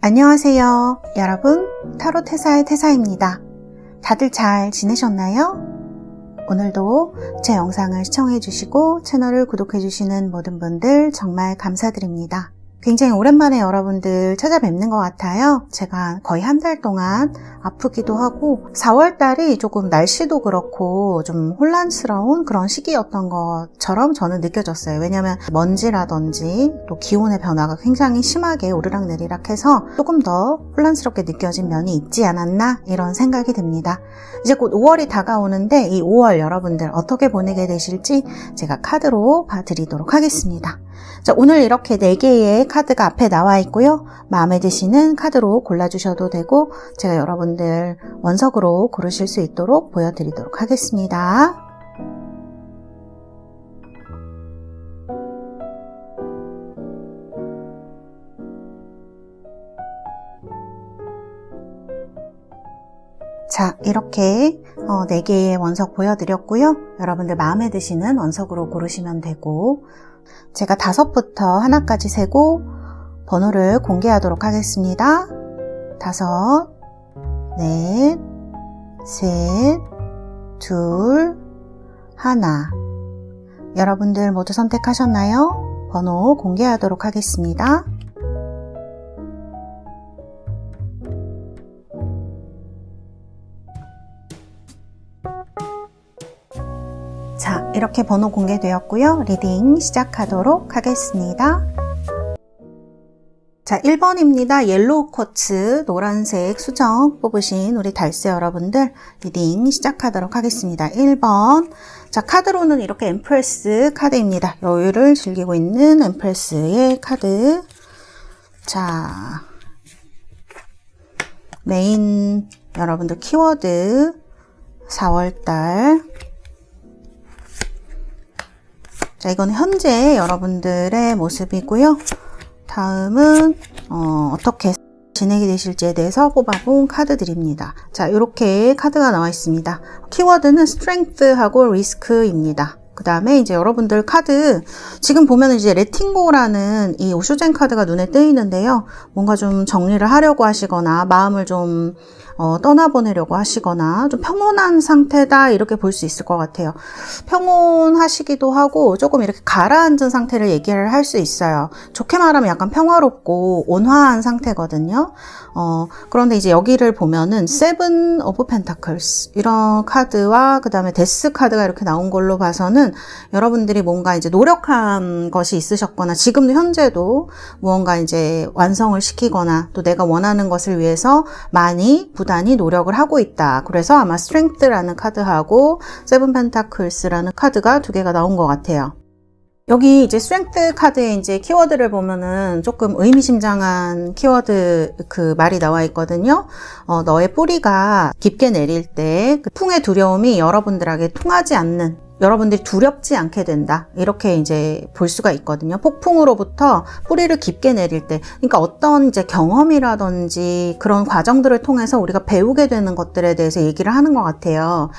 안녕하세요. 여러분, 타로 태사의 태사입니다. 다들 잘 지내셨나요? 오늘도 제 영상을 시청해주시고 채널을 구독해주시는 모든 분들 정말 감사드립니다. 굉장히 오랜만에 여러분들 찾아뵙는 것 같아요. 제가 거의 한 달 동안 아프기도 하고 4월달이 조금 날씨도 그렇고 좀 혼란스러운 그런 시기였던 것처럼 저는 느껴졌어요. 왜냐하면 먼지라든지 또 기온의 변화가 굉장히 심하게 오르락내리락 해서 조금 더 혼란스럽게 느껴진 면이 있지 않았나 이런 생각이 듭니다. 이제 곧 5월이 다가오는데 이 5월 여러분들 어떻게 보내게 되실지 제가 카드로 봐드리도록 하겠습니다. 자, 오늘 이렇게 4개의 카드가 앞에 나와 있고요. 마음에 드시는 카드로 골라주셔도 되고 제가 여러분들 원석으로 고르실 수 있도록 보여드리도록 하겠습니다. 자, 이렇게 4개의 원석 보여드렸고요. 여러분들 마음에 드시는 원석으로 고르시면 되고 제가 5부터 하나까지 세고 번호를 공개하도록 하겠습니다. 5, 넷, 셋, 둘, 하나. 여러분들 모두 선택하셨나요? 번호 공개하도록 하겠습니다. 자, 이렇게 번호 공개되었고요. 리딩 시작하도록 하겠습니다. 자, 1번입니다. 옐로우 쿼츠 노란색 수정 뽑으신 우리 달새 여러분들 리딩 시작하도록 하겠습니다. 1번. 자, 카드로는 이렇게 엠프레스 카드입니다. 여유를 즐기고 있는 엠프레스의 카드. 자, 메인 여러분들 키워드 4월달. 자, 이건 현재 여러분들의 모습이고요. 다음은 어떻게 진행이 되실지에 대해서 뽑아본 카드들입니다. 자, 이렇게 카드가 나와 있습니다. 키워드는 strength하고 risk입니다. 그 다음에 이제 여러분들 카드 지금 보면 이제 레팅고라는 이 오쇼젠 카드가 눈에 뜨이는데요. 뭔가 좀 정리를 하려고 하시거나 마음을 좀 떠나보내려고 하시거나 좀 평온한 상태다 이렇게 볼 수 있을 것 같아요. 평온하시기도 하고 조금 이렇게 가라앉은 상태를 얘기를 할 수 있어요. 좋게 말하면 약간 평화롭고 온화한 상태거든요. 그런데 이제 여기를 보면은 Seven of Pentacles 이런 카드와 그 다음에 데스 카드가 이렇게 나온 걸로 봐서는 여러분들이 뭔가 이제 노력한 것이 있으셨거나 지금도 현재도 무언가 이제 완성을 시키거나 또 내가 원하는 것을 위해서 많이 부단히 노력을 하고 있다. 그래서 아마 스트렝스라는 카드하고 세븐 펜타클스라는 카드가 2개가 나온 것 같아요. 여기 이제 스트렝스 카드의 이제 키워드를 보면은 조금 의미심장한 키워드 그 말이 나와 있거든요. 너의 뿌리가 깊게 내릴 때 그 풍의 두려움이 여러분들에게 통하지 않는 여러분들이 두렵지 않게 된다. 이렇게 이제 볼 수가 있거든요. 폭풍으로부터 뿌리를 깊게 내릴 때. 그러니까 어떤 이제 경험이라든지 그런 과정들을 통해서 우리가 배우게 되는 것들에 대해서 얘기를 하는 것 같아요.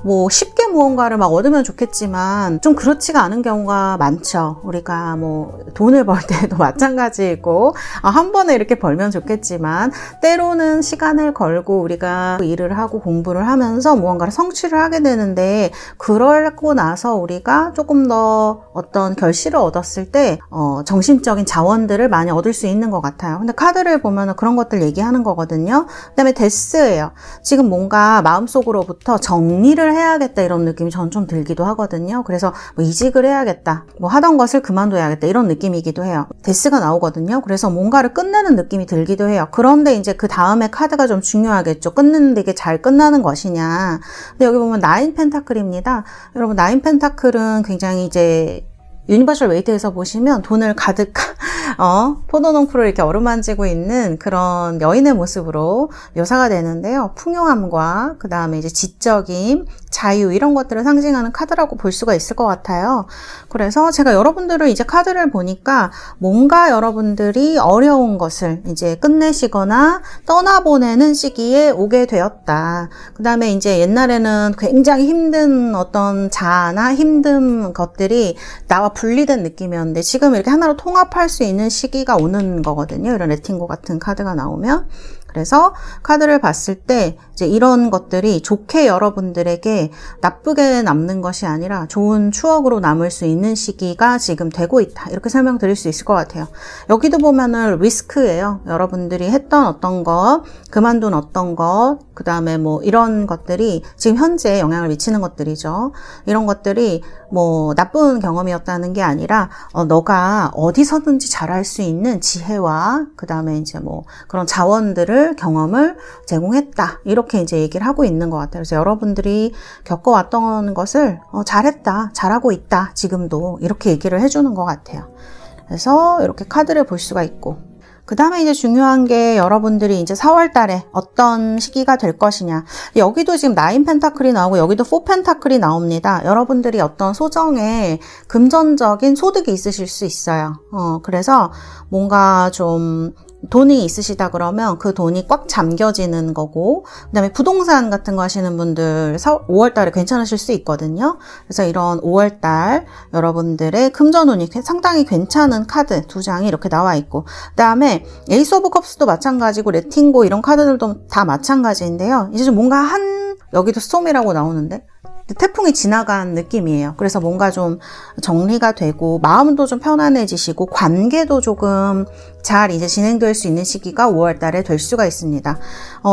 뭐 쉽게 무언가를 막 얻으면 좋겠지만 좀 그렇지가 않은 경우가 많죠. 우리가 뭐 돈을 벌 때도 마찬가지이고 한 번에 이렇게 벌면 좋겠지만 때로는 시간을 걸고 우리가 일을 하고 공부를 하면서 무언가를 성취를 하게 되는데 그러고 나서 우리가 조금 더 어떤 결실을 얻었을 때 정신적인 자원들을 많이 얻을 수 있는 것 같아요. 근데 카드를 보면 그런 것들 얘기하는 거거든요. 그 다음에 데스예요. 지금 뭔가 마음속으로부터 정리를 해야겠다 이런 느낌이 전 좀 들기도 하거든요. 그래서 뭐 이직을 해야겠다, 뭐 하던 것을 그만둬야겠다 이런 느낌이기도 해요. 데스가 나오거든요. 그래서 뭔가를 끝내는 느낌이 들기도 해요. 그런데 이제 그 다음에 카드가 좀 중요하겠죠. 끝내는데 이게 잘 끝나는 것이냐. 근데 여기 보면 9 펜타클입니다. 여러분 9 펜타클은 굉장히 이제 유니버셜 웨이트에서 보시면 돈을 가득 포도농프를 이렇게 어루만지고 있는 그런 여인의 모습으로 묘사가 되는데요. 풍요함과 그 다음에 이제 지적임, 자유 이런 것들을 상징하는 카드라고 볼 수가 있을 것 같아요. 그래서 제가 여러분들을 이제 카드를 보니까 뭔가 여러분들이 어려운 것을 이제 끝내시거나 떠나보내는 시기에 오게 되었다. 그 다음에 이제 옛날에는 굉장히 힘든 어떤 자아나 힘든 것들이 나와 분리된 느낌이었는데 지금 이렇게 하나로 통합할 수 있는 시기가 오는 거거든요. 이런 레팅고 같은 카드가 나오면. 그래서 카드를 봤을 때 이제 이런 것들이 좋게 여러분들에게 나쁘게 남는 것이 아니라 좋은 추억으로 남을 수 있는 시기가 지금 되고 있다. 이렇게 설명드릴 수 있을 것 같아요. 여기도 보면은 리스크예요. 여러분들이 했던 어떤 것, 그만둔 어떤 것, 그 다음에 뭐 이런 것들이 지금 현재 영향을 미치는 것들이죠. 이런 것들이 뭐 나쁜 경험이었다는 게 아니라 너가 어디서든지 잘할 수 있는 지혜와 그 다음에 이제 뭐 그런 자원들을 경험을 제공했다. 이렇게 이제 얘기를 하고 있는 것 같아요. 그래서 여러분들이 겪어왔던 것을 잘했다, 잘하고 있다, 지금도 이렇게 얘기를 해주는 것 같아요. 그래서 이렇게 카드를 볼 수가 있고, 그 다음에 이제 중요한 게 여러분들이 이제 4월 달에 어떤 시기가 될 것이냐. 여기도 지금 9 펜타클이 나오고 여기도 4 펜타클이 나옵니다. 여러분들이 어떤 소정에 금전적인 소득이 있으실 수 있어요. 그래서 뭔가 좀 돈이 있으시다 그러면 그 돈이 꽉 잠겨지는 거고, 그 다음에 부동산 같은 거 하시는 분들 5월 달에 괜찮으실 수 있거든요. 그래서 이런 5월 달 여러분들의 금전운이 상당히 괜찮은 카드 2장이 이렇게 나와 있고, 그 다음에 에이스 오브 컵스도 마찬가지고 레팅고 이런 카드들도 다 마찬가지인데요. 이제 좀 뭔가 여기도 스톰이라고 나오는데 태풍이 지나간 느낌이에요. 그래서 뭔가 좀 정리가 되고 마음도 좀 편안해지시고 관계도 조금 잘 이제 진행될 수 있는 시기가 5월 달에 될 수가 있습니다.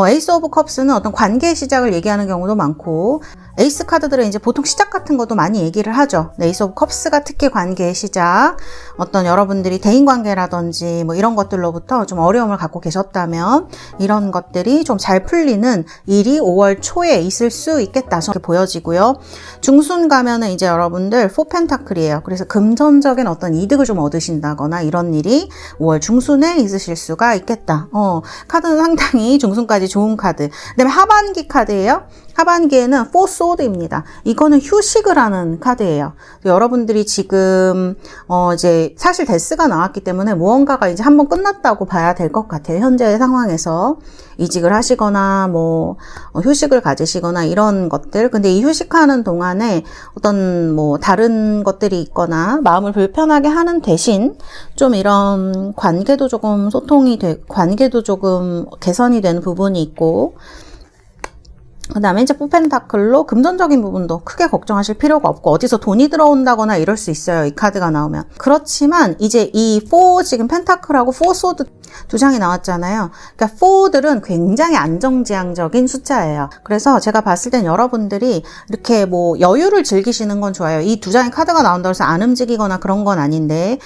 에이스 오브 컵스는 어떤 관계의 시작을 얘기하는 경우도 많고, 에이스 카드들은 이제 보통 시작 같은 것도 많이 얘기를 하죠. 에이스 오브 컵스가 특히 관계의 시작, 어떤 여러분들이 대인관계라든지 뭐 이런 것들로부터 좀 어려움을 갖고 계셨다면 이런 것들이 좀 잘 풀리는 일이 5월 초에 있을 수 있겠다, 저렇게 보여지고요. 중순 가면은 이제 여러분들 4 펜타클이에요. 그래서 금전적인 어떤 이득을 좀 얻으신다거나 이런 일이 5월 중순에 있으실 수가 있겠다. 카드는 상당히 중순까지 좋은 카드. 그다음에 하반기 카드예요. 하반기에는 4 소드입니다. 이거는 휴식을 하는 카드예요. 여러분들이 지금 이제 사실 데스가 나왔기 때문에 무언가가 이제 한번 끝났다고 봐야 될 것 같아요. 현재의 상황에서 이직을 하시거나 뭐 휴식을 가지시거나 이런 것들. 근데 이 휴식하는 동안에 어떤 뭐 다른 것들이 있거나 마음을 불편하게 하는 대신 좀 이런 관계도 조금 관계도 조금 개선이 되는 부분이 있고, 그 다음에 이제 4 펜타클로 금전적인 부분도 크게 걱정하실 필요가 없고, 어디서 돈이 들어온다거나 이럴 수 있어요. 이 카드가 나오면. 그렇지만 이제 이 4 지금 펜타클하고 4 소드 2장이 나왔잖아요. 그러니까 4들은 굉장히 안정지향적인 숫자예요. 그래서 제가 봤을 땐 여러분들이 이렇게 뭐 여유를 즐기시는 건 좋아요. 이 2장의 카드가 나온다고 해서 안 움직이거나 그런 건 아닌데,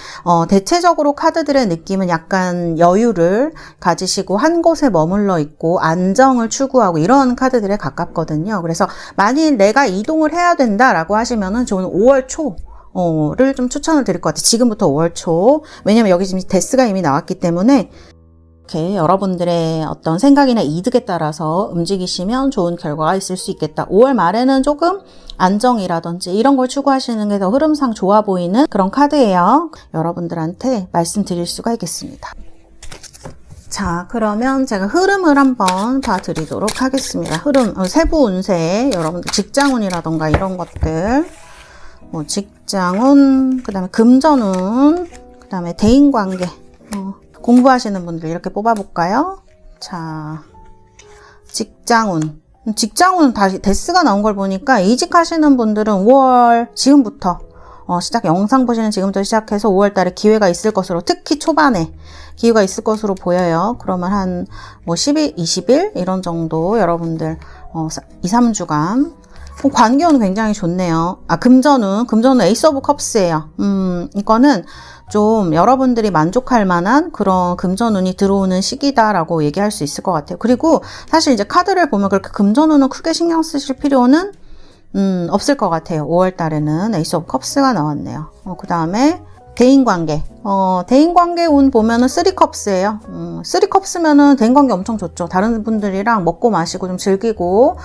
대체적으로 카드들의 느낌은 약간 여유를 가지시고 한 곳에 머물러 있고 안정을 추구하고 이런 카드들에 가깝거든요. 그래서 만일 내가 이동을 해야 된다라고 하시면은 저는 5월 초 를 좀 추천을 드릴 것 같아요. 지금부터 5월 초. 왜냐면 여기 지금 데스가 이미 나왔기 때문에 이렇게 여러분들의 어떤 생각이나 이득에 따라서 움직이시면 좋은 결과가 있을 수 있겠다. 5월 말에는 조금 안정이라든지 이런 걸 추구하시는 게 더 흐름상 좋아 보이는 그런 카드예요. 여러분들한테 말씀드릴 수가 있겠습니다. 자, 그러면 제가 흐름을 한번 봐드리도록 하겠습니다. 흐름, 세부 운세, 여러분들 직장운이라던가 이런 것들, 뭐 직장운, 그 다음에 금전운, 그 다음에 대인관계, 공부하시는 분들 이렇게 뽑아볼까요? 자, 직장운. 직장운은 다시 데스가 나온 걸 보니까 이직하시는 분들은 5월 지금부터 영상 보시는 지금부터 시작해서 5월 달에 기회가 있을 것으로, 특히 초반에 기회가 있을 것으로 보여요. 그러면 한 뭐 10일, 20일 이런 정도 여러분들 2, 3주간 관계운은 굉장히 좋네요. 금전운 에이스 오브 컵스예요. 이거는 좀 여러분들이 만족할 만한 그런 금전운이 들어오는 시기다라고 얘기할 수 있을 것 같아요. 그리고 사실 이제 카드를 보면 그렇게 금전운은 크게 신경 쓰실 필요는 없을 것 같아요. 5월 달에는 에이스 오브 컵스가 나왔네요. 그 다음에 대인관계. 대인관계 운 보면은 3컵스예요. 3컵스면은 대인관계 엄청 좋죠. 다른 분들이랑 먹고 마시고 좀 즐기고,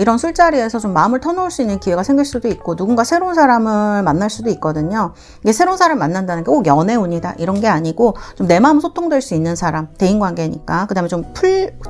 이런 술자리에서 좀 마음을 터놓을 수 있는 기회가 생길 수도 있고, 누군가 새로운 사람을 만날 수도 있거든요. 이게 새로운 사람을 만난다는 게 꼭 연애운이다, 이런 게 아니고, 좀 내 마음 소통될 수 있는 사람, 대인관계니까. 그 다음에 좀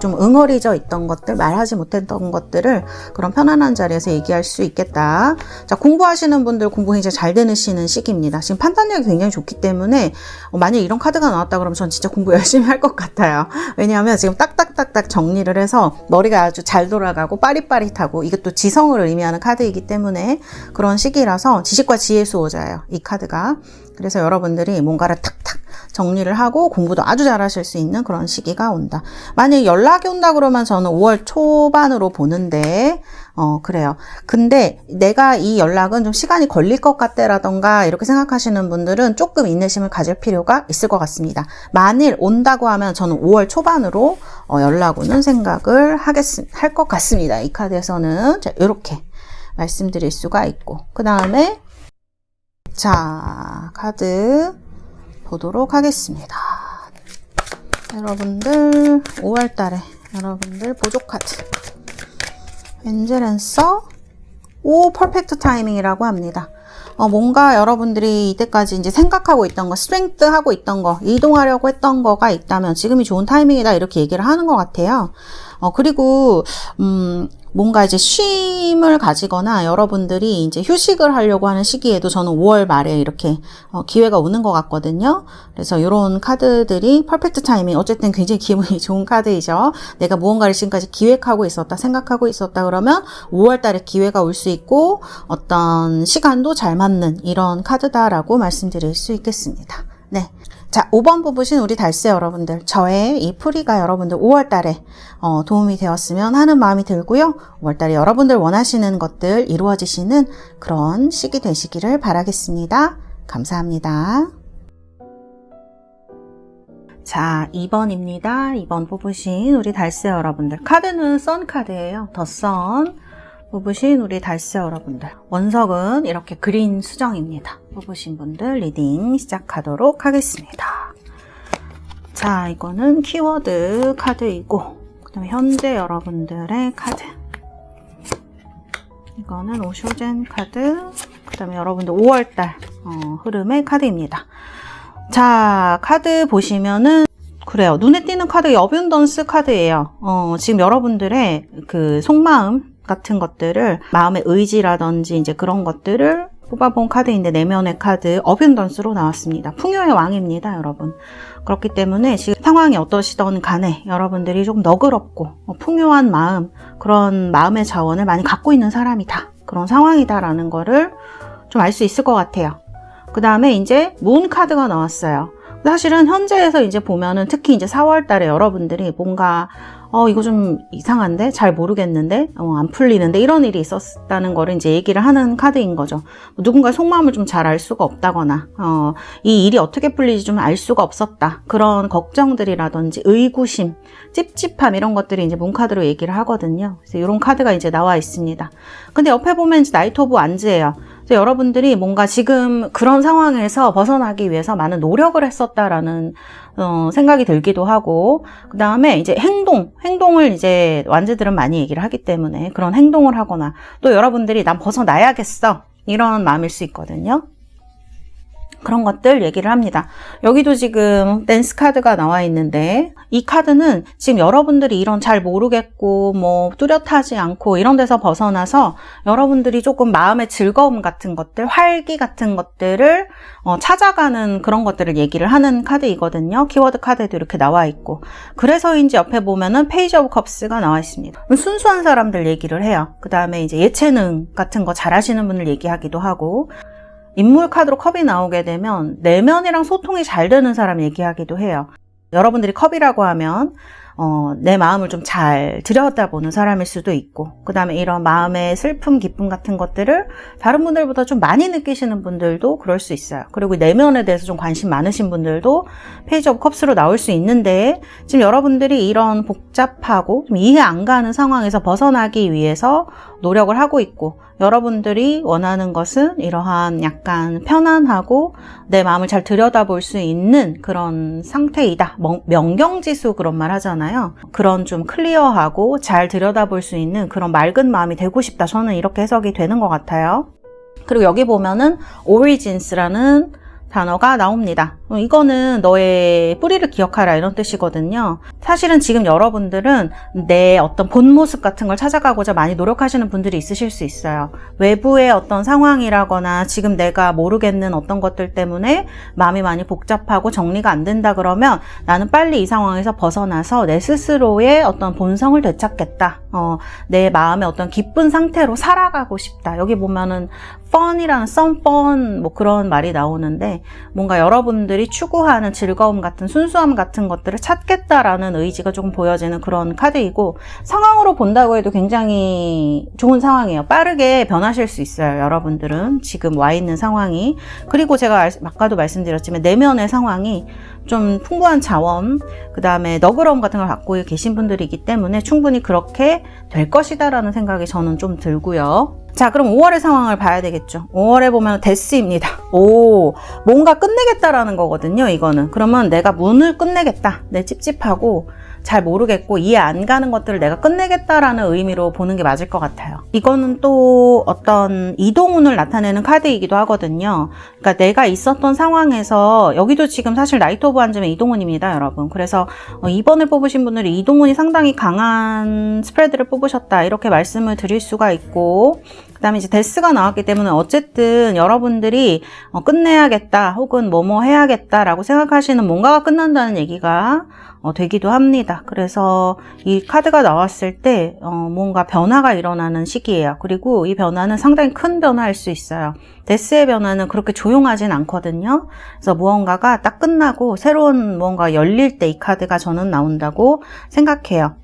응어리져 있던 것들, 말하지 못했던 것들을 그런 편안한 자리에서 얘기할 수 있겠다. 자, 공부하시는 분들 공부 굉장히 잘 되시는 시기입니다. 지금 판단력이 굉장히 좋기 때문에, 만약에 이런 카드가 나왔다 그러면 전 진짜 공부 열심히 할 것 같아요. 왜냐하면 지금 딱딱딱딱 정리를 해서 머리가 아주 잘 돌아가고 빠릿빠릿하고, 이것도 지성을 의미하는 카드이기 때문에 그런 시기라서 지식과 지혜 수호자예요, 이 카드가. 그래서 여러분들이 뭔가를 탁탁 정리를 하고 공부도 아주 잘하실 수 있는 그런 시기가 온다. 만약에 연락이 온다 그러면 저는 5월 초반으로 보는데, 그래요. 근데 내가 이 연락은 좀 시간이 걸릴 것 같다라던가 이렇게 생각하시는 분들은 조금 인내심을 가질 필요가 있을 것 같습니다. 만일 온다고 하면 저는 5월 초반으로 연락 오는 생각을 할 것 같습니다. 이 카드에서는. 자, 이렇게 말씀드릴 수가 있고, 그 다음에 자, 카드 보도록 하겠습니다. 여러분들 5월 달에 여러분들 보조 카드 엔젤앤서 퍼펙트 타이밍이라고 합니다. 뭔가 여러분들이 이때까지 이제 생각하고 있던 거, 스트렝스 하고 있던 거, 이동하려고 했던 거가 있다면 지금이 좋은 타이밍이다, 이렇게 얘기를 하는 것 같아요. 그리고 뭔가 이제 쉼을 가지거나 여러분들이 이제 휴식을 하려고 하는 시기에도 저는 5월 말에 이렇게 기회가 오는 것 같거든요. 그래서 이런 카드들이 퍼펙트 타이밍, 어쨌든 굉장히 기분이 좋은 카드이죠. 내가 무언가를 지금까지 기획하고 있었다, 생각하고 있었다 그러면 5월 달에 기회가 올 수 있고 어떤 시간도 잘 맞는 이런 카드다라고 말씀드릴 수 있겠습니다. 네. 자, 5번 뽑으신 우리 달세 여러분들, 저의 이 풀이가 여러분들 5월 달에 도움이 되었으면 하는 마음이 들고요. 5월 달에 여러분들 원하시는 것들 이루어지시는 그런 시기 되시기를 바라겠습니다. 감사합니다. 자, 2번입니다. 2번 뽑으신 우리 달세 여러분들, 카드는 선 카드예요. 더 선 뽑으신 우리 달세 여러분들, 원석은 이렇게 그린 수정입니다. 뽑으신 분들 리딩 시작하도록 하겠습니다. 자, 이거는 키워드 카드이고, 그 다음에 현재 여러분들의 카드, 이거는 오쇼젠 카드, 그 다음에 여러분들 5월달 흐름의 카드입니다. 자, 카드 보시면은 그래요. 눈에 띄는 카드 어뷸던스 카드예요. 지금 여러분들의 그 속마음 같은 것들을, 마음의 의지라든지 이제 그런 것들을 뽑아본 카드인데, 내면의 카드 어뷸던스로 나왔습니다. 풍요의 왕입니다, 여러분. 그렇기 때문에 지금 상황이 어떠시던 간에 여러분들이 좀 너그럽고 풍요한 마음, 그런 마음의 자원을 많이 갖고 있는 사람이다, 그런 상황이다라는 거를 좀 알 수 있을 것 같아요. 그 다음에 이제 문 카드가 나왔어요. 사실은 현재에서 이제 보면은 특히 이제 4월 달에 여러분들이 뭔가 이거 좀 이상한데? 잘 모르겠는데? 안 풀리는데? 이런 일이 있었다는 거를 이제 얘기를 하는 카드인 거죠. 누군가의 속마음을 좀 잘 알 수가 없다거나, 이 일이 어떻게 풀리지 좀 알 수가 없었다, 그런 걱정들이라든지 의구심, 찝찝함, 이런 것들이 이제 문카드로 얘기를 하거든요. 그래서 이런 카드가 이제 나와 있습니다. 근데 옆에 보면 이제 나이트 오브 완즈예요. 그래서 여러분들이 뭔가 지금 그런 상황에서 벗어나기 위해서 많은 노력을 했었다라는 생각이 들기도 하고, 그 다음에 이제 행동을 이제 완즈들은 많이 얘기를 하기 때문에 그런 행동을 하거나, 또 여러분들이 난 벗어나야겠어, 이런 마음일 수 있거든요. 그런 것들 얘기를 합니다. 여기도 지금 댄스 카드가 나와 있는데, 이 카드는 지금 여러분들이 이런 잘 모르겠고 뭐 뚜렷하지 않고 이런 데서 벗어나서 여러분들이 조금 마음의 즐거움 같은 것들, 활기 같은 것들을 찾아가는 그런 것들을 얘기를 하는 카드이거든요. 키워드 카드에도 이렇게 나와 있고, 그래서인지 옆에 보면은 페이지 오브 컵스가 나와 있습니다. 순수한 사람들 얘기를 해요. 그 다음에 이제 예체능 같은 거 잘하시는 분을 얘기하기도 하고, 인물 카드로 컵이 나오게 되면 내면이랑 소통이 잘 되는 사람 얘기하기도 해요. 여러분들이 컵이라고 하면 내 마음을 좀 잘 들여다보는 사람일 수도 있고, 그 다음에 이런 마음의 슬픔, 기쁨 같은 것들을 다른 분들보다 좀 많이 느끼시는 분들도 그럴 수 있어요. 그리고 내면에 대해서 좀 관심 많으신 분들도 페이지 오브 컵스로 나올 수 있는데, 지금 여러분들이 이런 복잡하고 좀 이해 안 가는 상황에서 벗어나기 위해서 노력을 하고 있고, 여러분들이 원하는 것은 이러한 약간 편안하고 내 마음을 잘 들여다볼 수 있는 그런 상태이다. 명경지수 그런 말 하잖아요. 그런 좀 클리어하고 잘 들여다볼 수 있는 그런 맑은 마음이 되고 싶다. 저는 이렇게 해석이 되는 것 같아요. 그리고 여기 보면은 Origins라는 단어가 나옵니다. 이거는 너의 뿌리를 기억하라 이런 뜻이거든요. 사실은 지금 여러분들은 내 어떤 본 모습 같은 걸 찾아가고자 많이 노력하시는 분들이 있으실 수 있어요. 외부의 어떤 상황이라거나 지금 내가 모르겠는 어떤 것들 때문에 마음이 많이 복잡하고 정리가 안 된다 그러면 나는 빨리 이 상황에서 벗어나서 내 스스로의 어떤 본성을 되찾겠다. 내 마음의 어떤 기쁜 상태로 살아가고 싶다. 여기 보면은 fun이라는 some fun 뭐 그런 말이 나오는데 뭔가 여러분들이 추구하는 즐거움 같은 순수함 같은 것들을 찾겠다라는 의지가 조금 보여지는 그런 카드이고, 상황으로 본다고 해도 굉장히 좋은 상황이에요. 빠르게 변하실 수 있어요. 여러분들은 지금 와 있는 상황이, 그리고 제가 아까도 말씀드렸지만 내면의 상황이 좀 풍부한 자원, 그 다음에 너그러움 같은 걸 갖고 계신 분들이기 때문에 충분히 그렇게 될 것이다 라는 생각이 저는 좀 들고요. 자, 그럼 5월의 상황을 봐야 되겠죠. 5월에 보면 데스입니다. 뭔가 끝내겠다라는 거거든요, 이거는. 그러면 내가 문을 끝내겠다. 내 찝찝하고 잘 모르겠고 이해 안 가는 것들을 내가 끝내겠다라는 의미로 보는 게 맞을 것 같아요. 이거는 또 어떤 이동운을 나타내는 카드이기도 하거든요. 그러니까 내가 있었던 상황에서, 여기도 지금 사실 나이트 오브 원즈의 이동운입니다, 여러분. 그래서 2번을 뽑으신 분들이 이동운이 상당히 강한 스프레드를 뽑으셨다, 이렇게 말씀을 드릴 수가 있고, 그 다음에 이제 데스가 나왔기 때문에 어쨌든 여러분들이 끝내야겠다 혹은 뭐뭐 해야겠다라고 생각하시는 뭔가가 끝난다는 얘기가 되기도 합니다. 그래서 이 카드가 나왔을 때 뭔가 변화가 일어나는 시기예요. 그리고 이 변화는 상당히 큰 변화일 수 있어요. 데스의 변화는 그렇게 조용하진 않거든요. 그래서 무언가가 딱 끝나고 새로운 무언가 열릴 때 이 카드가 저는 나온다고 생각해요.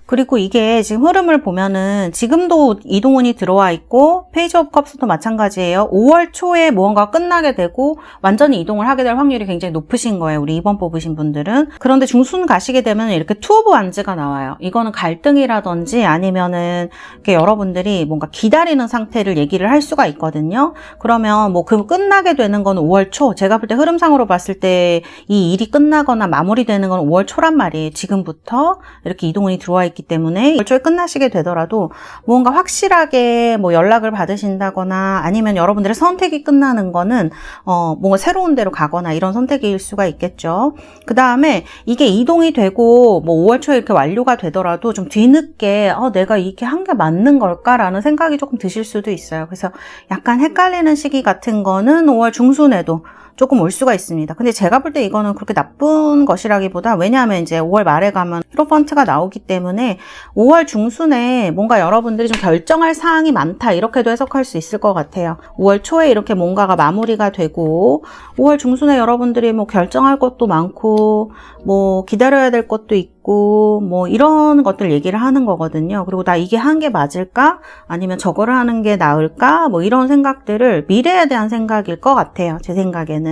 그리고 이게 지금 흐름을 보면은 지금도 이동운이 들어와 있고 페이지 오브 컵스도 마찬가지예요. 5월 초에 무언가 끝나게 되고 완전히 이동을 하게 될 확률이 굉장히 높으신 거예요. 우리 2번 뽑으신 분들은. 그런데 중순 가시게 되면 이렇게 투 오브 완즈가 나와요. 이거는 갈등이라든지 아니면은 이렇게 여러분들이 뭔가 기다리는 상태를 얘기를 할 수가 있거든요. 그러면 뭐 그 끝나게 되는 건 5월 초. 제가 볼 때 흐름상으로 봤을 때 이 일이 끝나거나 마무리되는 건 5월 초란 말이에요. 지금부터 이렇게 이동운이 들어와 있기 때문에 5월 초에 끝나시게 되더라도 뭔가 확실하게 뭐 연락을 받으신다거나 아니면 여러분들의 선택이 끝나는 거는 뭔가 새로운 데로 가거나 이런 선택일 수가 있겠죠. 그 다음에 이게 이동이 되고 뭐 5월 초에 이렇게 완료가 되더라도 좀 뒤늦게 내가 이렇게 한 게 맞는 걸까라는 생각이 조금 드실 수도 있어요. 그래서 약간 헷갈리는 시기 같은 거는 5월 중순에도 조금 올 수가 있습니다. 근데 제가 볼 때 이거는 그렇게 나쁜 것이라기보다, 왜냐하면 이제 5월 말에 가면 히로펀트가 나오기 때문에 5월 중순에 뭔가 여러분들이 좀 결정할 사항이 많다, 이렇게도 해석할 수 있을 것 같아요. 5월 초에 이렇게 뭔가가 마무리가 되고 5월 중순에 여러분들이 뭐 결정할 것도 많고 뭐 기다려야 될 것도 있고 뭐 이런 것들 얘기를 하는 거거든요. 그리고 나 이게 한 게 맞을까? 아니면 저거를 하는 게 나을까? 뭐 이런 생각들을, 미래에 대한 생각일 것 같아요. 제 생각에는.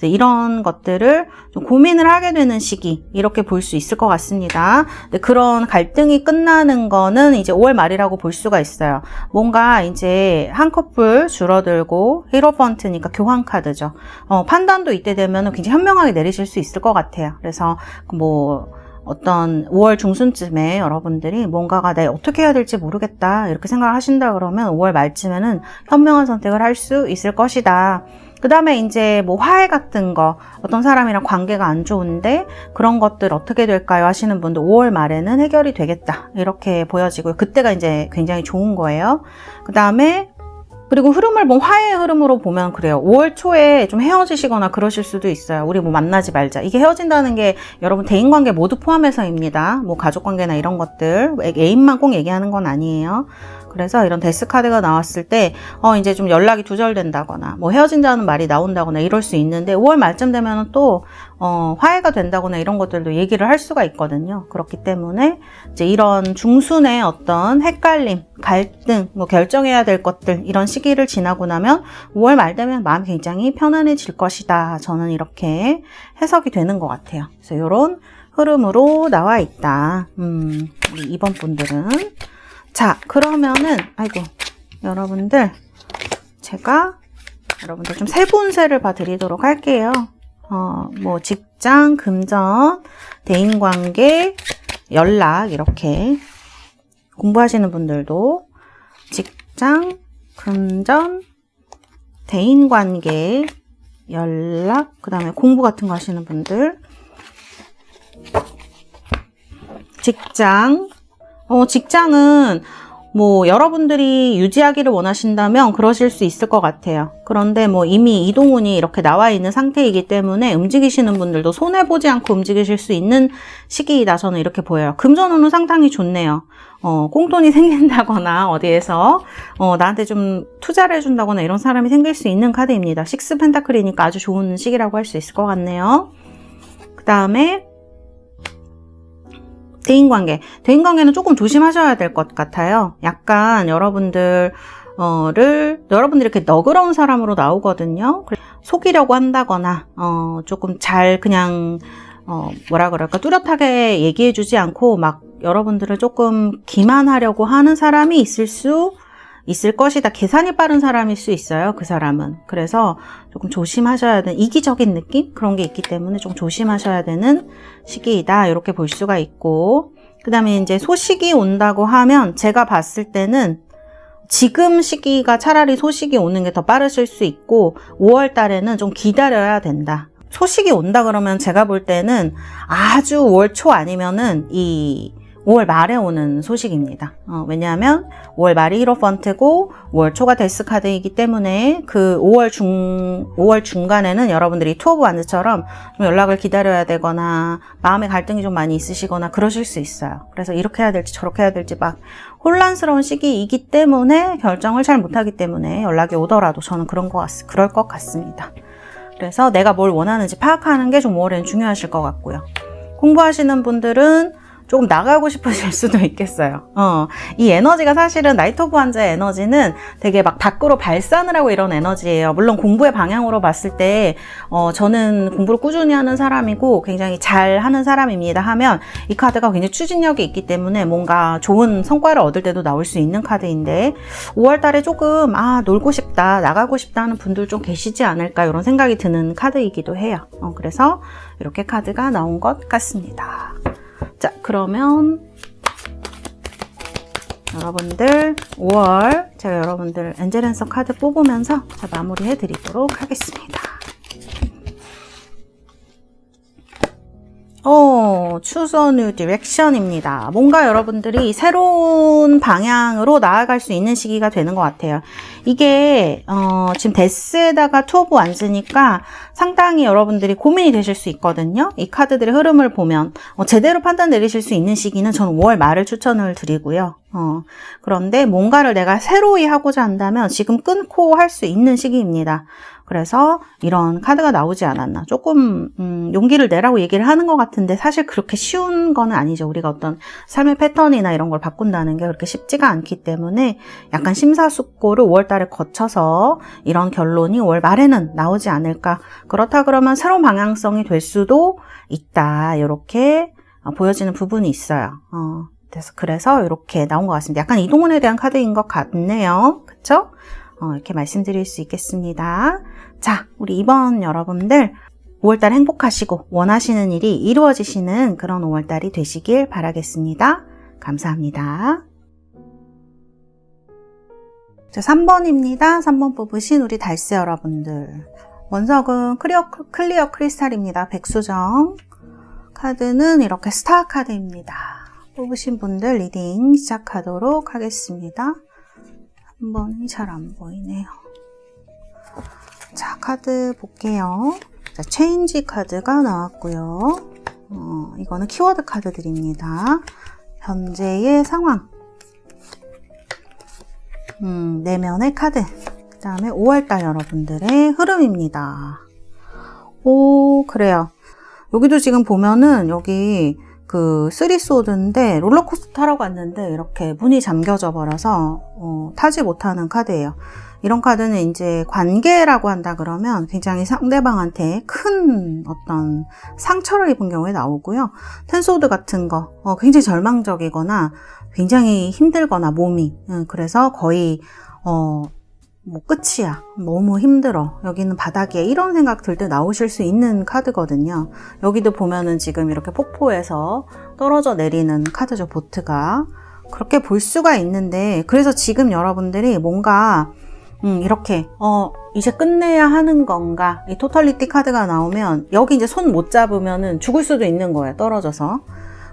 이런 것들을 좀 고민을 하게 되는 시기, 이렇게 볼 수 있을 것 같습니다. 근데 그런 갈등이 끝나는 거는 이제 5월 말이라고 볼 수가 있어요. 뭔가 이제 한 커플 줄어들고, 히로펀트니까 교환 카드죠. 판단도 이때 되면 굉장히 현명하게 내리실 수 있을 것 같아요. 그래서 뭐 어떤 5월 중순쯤에 여러분들이 뭔가가 내가 어떻게 해야 될지 모르겠다 이렇게 생각을 하신다 그러면 5월 말쯤에는 현명한 선택을 할 수 있을 것이다. 그 다음에 이제 뭐 화해 같은 거, 어떤 사람이랑 관계가 안 좋은데 그런 것들 어떻게 될까요 하시는 분들 5월 말에는 해결이 되겠다, 이렇게 보여지고요. 그때가 이제 굉장히 좋은 거예요. 그 다음에 그리고 흐름을 보면 화해의 흐름으로 보면 그래요. 5월 초에 좀 헤어지시거나 그러실 수도 있어요. 우리 뭐 만나지 말자. 이게 헤어진다는 게 여러분 대인관계 모두 포함해서입니다. 뭐 가족관계나 이런 것들, 애인만 꼭 얘기하는 건 아니에요. 그래서 이런 데스 카드가 나왔을 때 이제 좀 연락이 두절된다거나 뭐 헤어진다는 말이 나온다거나 이럴 수 있는데 5월 말쯤 되면 또 화해가 된다거나 이런 것들도 얘기를 할 수가 있거든요. 그렇기 때문에 이제 이런 중순의 어떤 헷갈림, 갈등, 뭐 결정해야 될 것들, 이런 시기를 지나고 나면 5월 말 되면 마음이 굉장히 편안해질 것이다. 저는 이렇게 해석이 되는 것 같아요. 그래서 이런 흐름으로 나와 있다. 우리 2번 분들은. 자, 그러면은 아이고 여러분들 제가 여러분들 좀 세분세를 봐드리도록 할게요. 뭐 직장, 금전, 대인관계, 연락 이렇게 공부하시는 분들도 직장, 금전, 대인관계, 연락, 그 다음에 공부 같은 거 하시는 분들 직장은 뭐 여러분들이 유지하기를 원하신다면 그러실 수 있을 것 같아요. 그런데 뭐 이미 이동운이 이렇게 나와 있는 상태이기 때문에 움직이시는 분들도 손해보지 않고 움직이실 수 있는 시기이다. 저는 이렇게 보여요. 금전운은 상당히 좋네요. 꽁돈이 생긴다거나 어디에서 나한테 좀 투자를 해준다거나 이런 사람이 생길 수 있는 카드입니다. 식스 펜타클이니까 아주 좋은 시기라고 할 수 있을 것 같네요. 그 다음에 대인관계는 조금 조심하셔야 될 것 같아요. 약간 여러분들이 이렇게 너그러운 사람으로 나오거든요. 속이려고 한다거나 조금 잘 그냥 뭐라 그럴까 뚜렷하게 얘기해주지 않고 막 여러분들을 조금 기만하려고 하는 사람이 있을 것이다. 계산이 빠른 사람일 수 있어요. 그 사람은. 그래서 조금 조심하셔야 되는 이기적인 느낌? 그런 게 있기 때문에 좀 조심하셔야 되는 시기이다. 이렇게 볼 수가 있고 그 다음에 이제 소식이 온다고 하면 제가 봤을 때는 지금 시기가 차라리 소식이 오는 게 더 빠르실 수 있고 5월 달에는 좀 기다려야 된다. 소식이 온다 그러면 제가 볼 때는 아주 5월 초 아니면은 5월 말에 오는 소식입니다. 왜냐하면 5월 말이 히로펀트고 5월 초가 데스카드이기 때문에 그 5월 중간에는 여러분들이 투 오브 완즈처럼 좀 연락을 기다려야 되거나 마음의 갈등이 좀 많이 있으시거나 그러실 수 있어요. 그래서 이렇게 해야 될지 저렇게 해야 될지 막 혼란스러운 시기이기 때문에 결정을 잘 못하기 때문에 연락이 오더라도 저는 그럴 것 같습니다. 그래서 내가 뭘 원하는지 파악하는 게 좀 5월에는 중요하실 것 같고요. 공부하시는 분들은 조금 나가고 싶으실 수도 있겠어요. 이 에너지가 사실은 나이트 오브 완즈의 에너지는 되게 막 밖으로 발산을 하고 이런 에너지예요. 물론 공부의 방향으로 봤을 때 저는 공부를 꾸준히 하는 사람이고 굉장히 잘 하는 사람입니다 하면 이 카드가 굉장히 추진력이 있기 때문에 뭔가 좋은 성과를 얻을 때도 나올 수 있는 카드인데 5월 달에 조금 놀고 싶다, 나가고 싶다 하는 분들 좀 계시지 않을까 이런 생각이 드는 카드이기도 해요. 그래서 이렇게 카드가 나온 것 같습니다. 자, 그러면 여러분들 5월 제가 여러분들 엔젤앤서 카드 뽑으면서 마무리해 드리도록 하겠습니다. Choose a new direction입니다. 뭔가 여러분들이 새로운 방향으로 나아갈 수 있는 시기가 되는 것 같아요. 이게 지금 데스에다가 투 오브 완즈니까 상당히 여러분들이 고민이 되실 수 있거든요. 이 카드들의 흐름을 보면 제대로 판단 내리실 수 있는 시기는 저는 5월 말을 추천을 드리고요. 그런데 뭔가를 내가 새로이 하고자 한다면 지금 끊고 할 수 있는 시기입니다. 그래서 이런 카드가 나오지 않았나. 조금 용기를 내라고 얘기를 하는 것 같은데 사실 그렇게 쉬운 거는 아니죠. 우리가 어떤 삶의 패턴이나 이런 걸 바꾼다는 게 그렇게 쉽지가 않기 때문에 약간 심사숙고를 5월 달에 거쳐서 이런 결론이 5월 말에는 나오지 않을까. 그렇다 그러면 새로운 방향성이 될 수도 있다. 이렇게 보여지는 부분이 있어요. 그래서 이렇게 나온 것 같습니다. 약간 이동운에 대한 카드인 것 같네요. 그쵸? 이렇게 말씀드릴 수 있겠습니다. 자, 우리 이번 여러분들 5월달 행복하시고 원하시는 일이 이루어지시는 그런 5월달이 되시길 바라겠습니다. 감사합니다. 자, 3번입니다. 3번 뽑으신 우리 달새 여러분들. 원석은 클리어 크리스탈입니다. 백수정. 카드는 이렇게 스타 카드입니다. 뽑으신 분들 리딩 시작하도록 하겠습니다. 3번이 잘 안 보이네요. 자, 카드 볼게요. 자, 체인지 카드가 나왔고요. 이거는 키워드 카드들입니다. 현재의 상황. 내면의 카드. 그 다음에 5월달 여러분들의 흐름입니다. 그래요. 여기도 지금 보면은 여기 그 쓰리소드인데 롤러코스터 타러 갔는데 이렇게 문이 잠겨져 버려서 타지 못하는 카드예요. 이런 카드는 이제 관계라고 한다 그러면 굉장히 상대방한테 큰 어떤 상처를 입은 경우에 나오고요. 텐소드 같은 거 굉장히 절망적이거나 굉장히 힘들거나 몸이 그래서 거의 뭐 끝이야, 너무 힘들어, 여기는 바닥이야, 이런 생각 들 때 나오실 수 있는 카드거든요. 여기도 보면은 지금 이렇게 폭포에서 떨어져 내리는 카드죠. 보트가. 그렇게 볼 수가 있는데, 그래서 지금 여러분들이 뭔가 이렇게 이제 끝내야 하는 건가, 이 토탈리티 카드가 나오면 여기 이제 손 못 잡으면은 죽을 수도 있는 거예요. 떨어져서.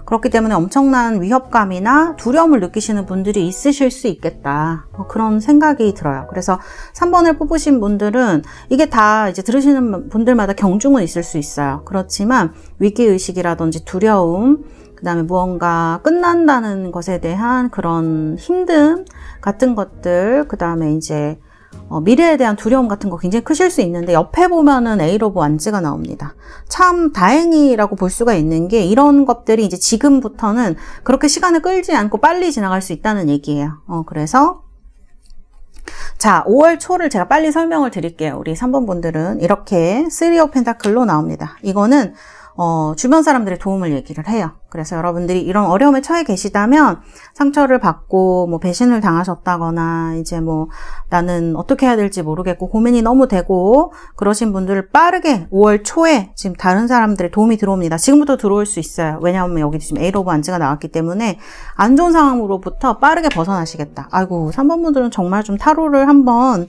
그렇기 때문에 엄청난 위협감이나 두려움을 느끼시는 분들이 있으실 수 있겠다. 그런 생각이 들어요. 그래서 3번을 뽑으신 분들은 이게 다 이제 들으시는 분들마다 경중은 있을 수 있어요. 그렇지만 위기의식이라든지 두려움, 그 다음에 무언가 끝난다는 것에 대한 그런 힘듦 같은 것들, 그 다음에 이제 미래에 대한 두려움 같은 거 굉장히 크실 수 있는데, 옆에 보면은 에이트 오브 완즈가 나옵니다. 참 다행이라고 볼 수가 있는 게, 이런 것들이 이제 지금부터는 그렇게 시간을 끌지 않고 빨리 지나갈 수 있다는 얘기예요. 그래서 자, 5월 초를 제가 빨리 설명을 드릴게요. 우리 3번 분들은 이렇게 3 오브 펜타클로 나옵니다. 이거는 주변 사람들의 도움을 얘기를 해요. 그래서 여러분들이 이런 어려움에 처해 계시다면, 상처를 받고 뭐 배신을 당하셨다거나 이제 뭐 나는 어떻게 해야 될지 모르겠고 고민이 너무 되고 그러신 분들을 빠르게 5월 초에 지금 다른 사람들의 도움이 들어옵니다. 지금부터 들어올 수 있어요. 왜냐하면 여기 지금 에이트 오브 완즈가 나왔기 때문에 안 좋은 상황으로부터 빠르게 벗어나시겠다. 아이고, 3번 분들은 정말 좀 타로를 한번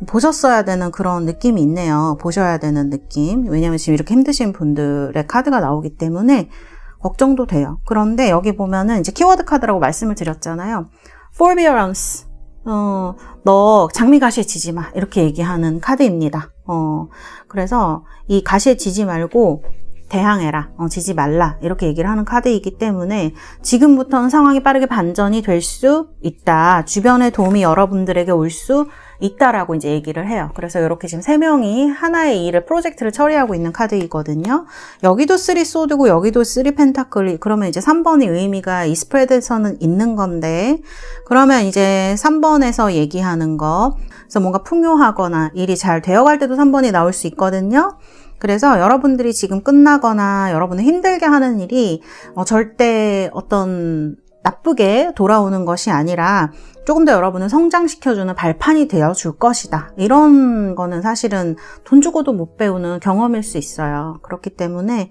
보셨어야 되는 그런 느낌이 있네요. 보셔야 되는 느낌. 왜냐하면 지금 이렇게 힘드신 분들의 카드가 나오기 때문에 걱정도 돼요. 그런데 여기 보면은 이제 키워드 카드라고 말씀을 드렸잖아요. Forbearance. 너 장미 가시에 지지 마. 이렇게 얘기하는 카드입니다. 그래서 이 가시에 지지 말고 대항해라. 지지 말라. 이렇게 얘기를 하는 카드이기 때문에 지금부터는 상황이 빠르게 반전이 될 수 있다. 주변의 도움이 여러분들에게 올 수 있다라고 이제 얘기를 해요. 그래서 이렇게 지금 3명이 하나의 일을, 프로젝트를 처리하고 있는 카드이거든요. 여기도 3 소드고 여기도 3 펜타클. 그러면 이제 3번이 의미가 이 스프레드에서는 있는 건데, 그러면 이제 3번에서 얘기하는 거, 그래서 뭔가 풍요하거나 일이 잘 되어갈 때도 3번이 나올 수 있거든요. 그래서 여러분들이 지금 끝나거나 여러분을 힘들게 하는 일이 절대 어떤 나쁘게 돌아오는 것이 아니라 조금 더 여러분을 성장시켜주는 발판이 되어줄 것이다. 이런 거는 사실은 돈 주고도 못 배우는 경험일 수 있어요. 그렇기 때문에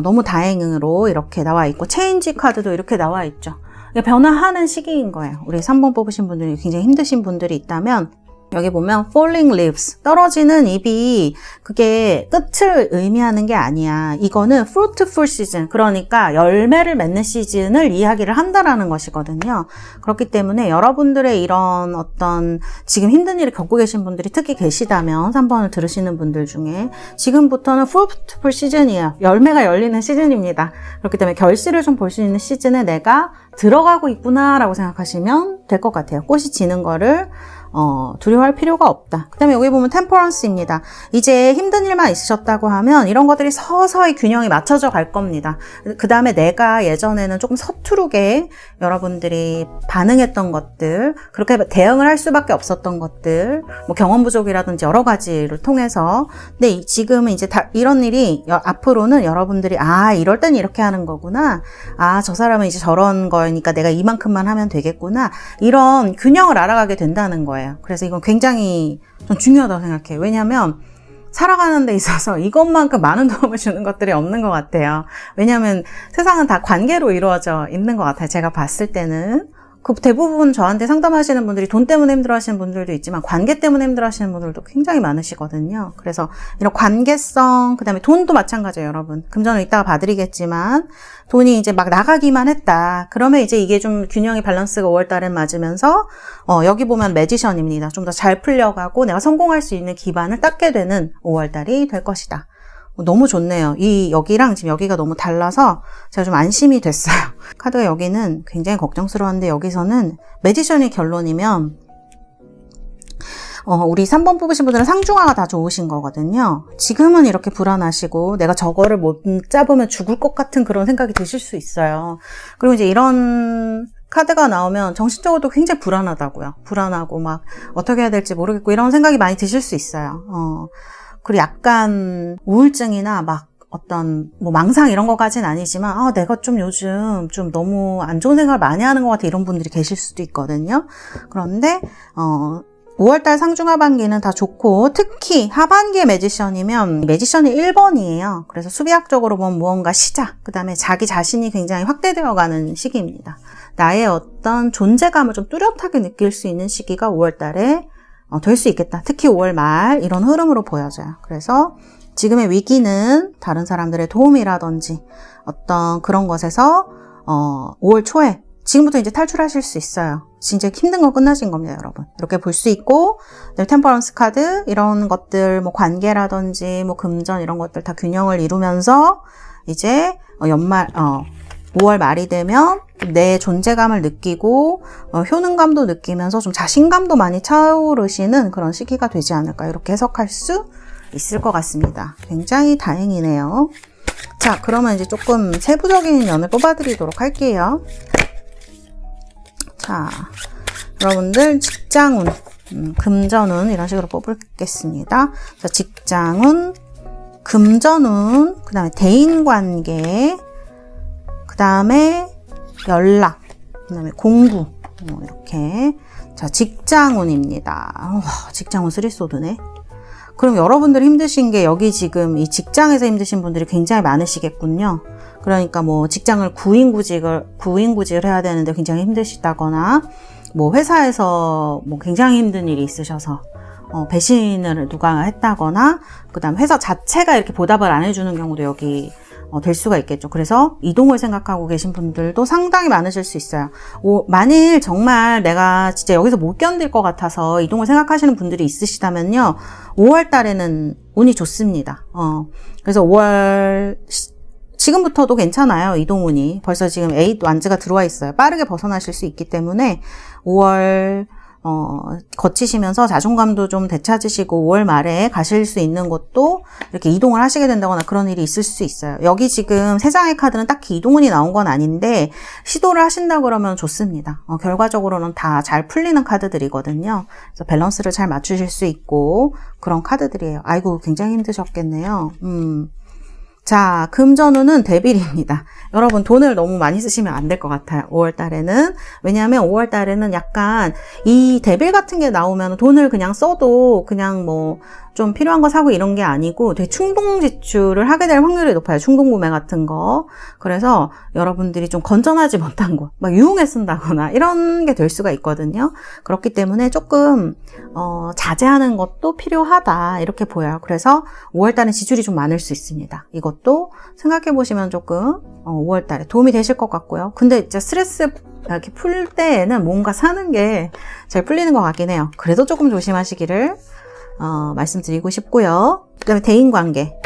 너무 다행으로 이렇게 나와 있고, 체인지 카드도 이렇게 나와 있죠. 변화하는 시기인 거예요. 우리 3번 뽑으신 분들이 굉장히 힘드신 분들이 있다면, 여기 보면 falling leaves, 떨어지는 잎이 그게 끝을 의미하는 게 아니야. 이거는 fruitful season, 그러니까 열매를 맺는 시즌을 이야기를 한다라는 것이거든요. 그렇기 때문에 여러분들의 이런 어떤 지금 힘든 일을 겪고 계신 분들이 특히 계시다면, 3번을 들으시는 분들 중에 지금부터는 fruitful season이에요. 열매가 열리는 시즌입니다. 그렇기 때문에 결실을 좀 볼 수 있는 시즌에 내가 들어가고 있구나 라고 생각하시면 될 것 같아요. 꽃이 지는 거를 두려워할 필요가 없다. 그 다음에 여기 보면 템퍼런스입니다. 이제 힘든 일만 있으셨다고 하면 이런 것들이 서서히 균형이 맞춰져 갈 겁니다. 그 다음에 내가 예전에는 조금 서투르게 여러분들이 반응했던 것들, 그렇게 대응을 할 수밖에 없었던 것들, 뭐 경험 부족이라든지 여러 가지를 통해서, 근데 지금은 이제 이런 일이 앞으로는 여러분들이 이럴 땐 이렇게 하는 거구나, 저 사람은 이제 저런 거니까 내가 이만큼만 하면 되겠구나, 이런 균형을 알아가게 된다는 거예요. 그래서 이건 굉장히 좀 중요하다고 생각해요. 왜냐하면 살아가는 데 있어서 이것만큼 많은 도움을 주는 것들이 없는 것 같아요. 왜냐하면 세상은 다 관계로 이루어져 있는 것 같아요. 제가 봤을 때는. 그 대부분 저한테 상담하시는 분들이 돈 때문에 힘들어하시는 분들도 있지만 관계 때문에 힘들어하시는 분들도 굉장히 많으시거든요. 그래서 이런 관계성, 그 다음에 돈도 마찬가지예요, 여러분. 금전은 이따가 봐드리겠지만 돈이 이제 막 나가기만 했다. 그러면 이제 이게 좀 균형이 밸런스가 5월달에 맞으면서 여기 보면 매지션입니다. 좀 더 잘 풀려가고 내가 성공할 수 있는 기반을 닦게 되는 5월달이 될 것이다. 너무 좋네요. 여기랑 지금 여기가 너무 달라서 제가 좀 안심이 됐어요. 카드가 여기는 굉장히 걱정스러운데 여기서는 매지션이 결론이면 우리 3번 뽑으신 분들은 상중하가 다 좋으신 거거든요. 지금은 이렇게 불안하시고 내가 저거를 못 잡으면 죽을 것 같은 그런 생각이 드실 수 있어요. 그리고 이제 이런 카드가 나오면 정신적으로도 굉장히 불안하다고요. 불안하고 막 어떻게 해야 될지 모르겠고 이런 생각이 많이 드실 수 있어요. 그리고 약간 우울증이나 막 어떤 뭐 망상 이런 거까지는 아니지만 내가 좀 요즘 좀 너무 안 좋은 생각을 많이 하는 것 같아 이런 분들이 계실 수도 있거든요. 그런데 5월달 상중하반기는 다 좋고 특히 하반기의 매지션이면 매지션이 1번이에요. 그래서 수비학적으로 보면 무언가 시작, 그 다음에 자기 자신이 굉장히 확대되어가는 시기입니다. 나의 어떤 존재감을 좀 뚜렷하게 느낄 수 있는 시기가 5월달에 될 수 있겠다. 특히 5월 말 이런 흐름으로 보여져요. 그래서 지금의 위기는 다른 사람들의 도움이라든지 어떤 그런 것에서 5월 초에 지금부터 이제 탈출하실 수 있어요. 진짜 힘든 건 끝나신 겁니다, 여러분. 이렇게 볼 수 있고, 템퍼런스 카드, 이런 것들, 뭐 관계라든지, 뭐 금전 이런 것들 다 균형을 이루면서, 이제, 5월 말이 되면 내 존재감을 느끼고, 효능감도 느끼면서 좀 자신감도 많이 차오르시는 그런 시기가 되지 않을까, 이렇게 해석할 수 있을 것 같습니다. 굉장히 다행이네요. 자, 그러면 이제 조금 세부적인 면을 뽑아드리도록 할게요. 자, 여러분들 직장운, 금전운 이런 식으로 뽑겠습니다. 자, 직장운, 금전운, 그 다음에 대인관계, 그 다음에 연락, 그 다음에 공부, 이렇게. 자, 직장운입니다. 직장운 쓰리소드네. 그럼 여러분들 힘드신 게 여기 지금 이 직장에서 힘드신 분들이 굉장히 많으시겠군요. 그러니까 뭐 직장을 구인구직을 해야 되는데 굉장히 힘드시다거나 뭐 회사에서 뭐 굉장히 힘든 일이 있으셔서 배신을 누가 했다거나 그다음 회사 자체가 이렇게 보답을 안 해주는 경우도 여기 될 수가 있겠죠. 그래서 이동을 생각하고 계신 분들도 상당히 많으실 수 있어요. 만일 정말 내가 진짜 여기서 못 견딜 것 같아서 이동을 생각하시는 분들이 있으시다면요. 5월 달에는 운이 좋습니다. 그래서 5월 지금부터도 괜찮아요. 이동운이. 벌써 지금 8 완즈가 들어와 있어요. 빠르게 벗어나실 수 있기 때문에 5월 거치시면서 자존감도 좀 되찾으시고 5월 말에 가실 수 있는 곳도 이렇게 이동을 하시게 된다거나 그런 일이 있을 수 있어요. 여기 지금 3장의 카드는 딱히 이동운이 나온 건 아닌데 시도를 하신다 그러면 좋습니다. 결과적으로는 다 잘 풀리는 카드들이거든요. 그래서 밸런스를 잘 맞추실 수 있고 그런 카드들이에요. 아이고 굉장히 힘드셨겠네요. 자, 금전운은 데빌입니다. 여러분 돈을 너무 많이 쓰시면 안 될 것 같아요. 5월 달에는. 왜냐하면 5월 달에는 약간 이 데빌 같은 게 나오면 돈을 그냥 써도 그냥 뭐 좀 필요한 거 사고 이런 게 아니고 되게 충동 지출을 하게 될 확률이 높아요. 충동 구매 같은 거. 그래서 여러분들이 좀 건전하지 못한 거, 막 유흥에 쓴다거나 이런 게 될 수가 있거든요. 그렇기 때문에 조금 자제하는 것도 필요하다 이렇게 보여요. 그래서 5월 달은 지출이 좀 많을 수 있습니다. 이것도 생각해 보시면 조금 5월 달에 도움이 되실 것 같고요. 근데 진짜 스트레스 이렇게 풀 때에는 뭔가 사는 게 잘 풀리는 것 같긴 해요. 그래도 조금 조심하시기를 말씀드리고 싶고요. 그 다음에 대인관계.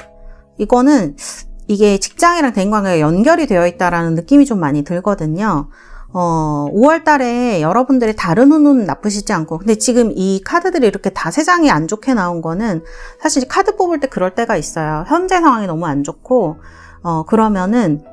이게 직장이랑 대인관계가 연결이 되어 있다라는 느낌이 좀 많이 들거든요. 5월 달에 여러분들의 다른 운은 나쁘시지 않고, 근데 지금 이 카드들이 이렇게 다 3장이 안 좋게 나온 거는 사실 카드 뽑을 때 그럴 때가 있어요. 현재 상황이 너무 안 좋고, 그러면은,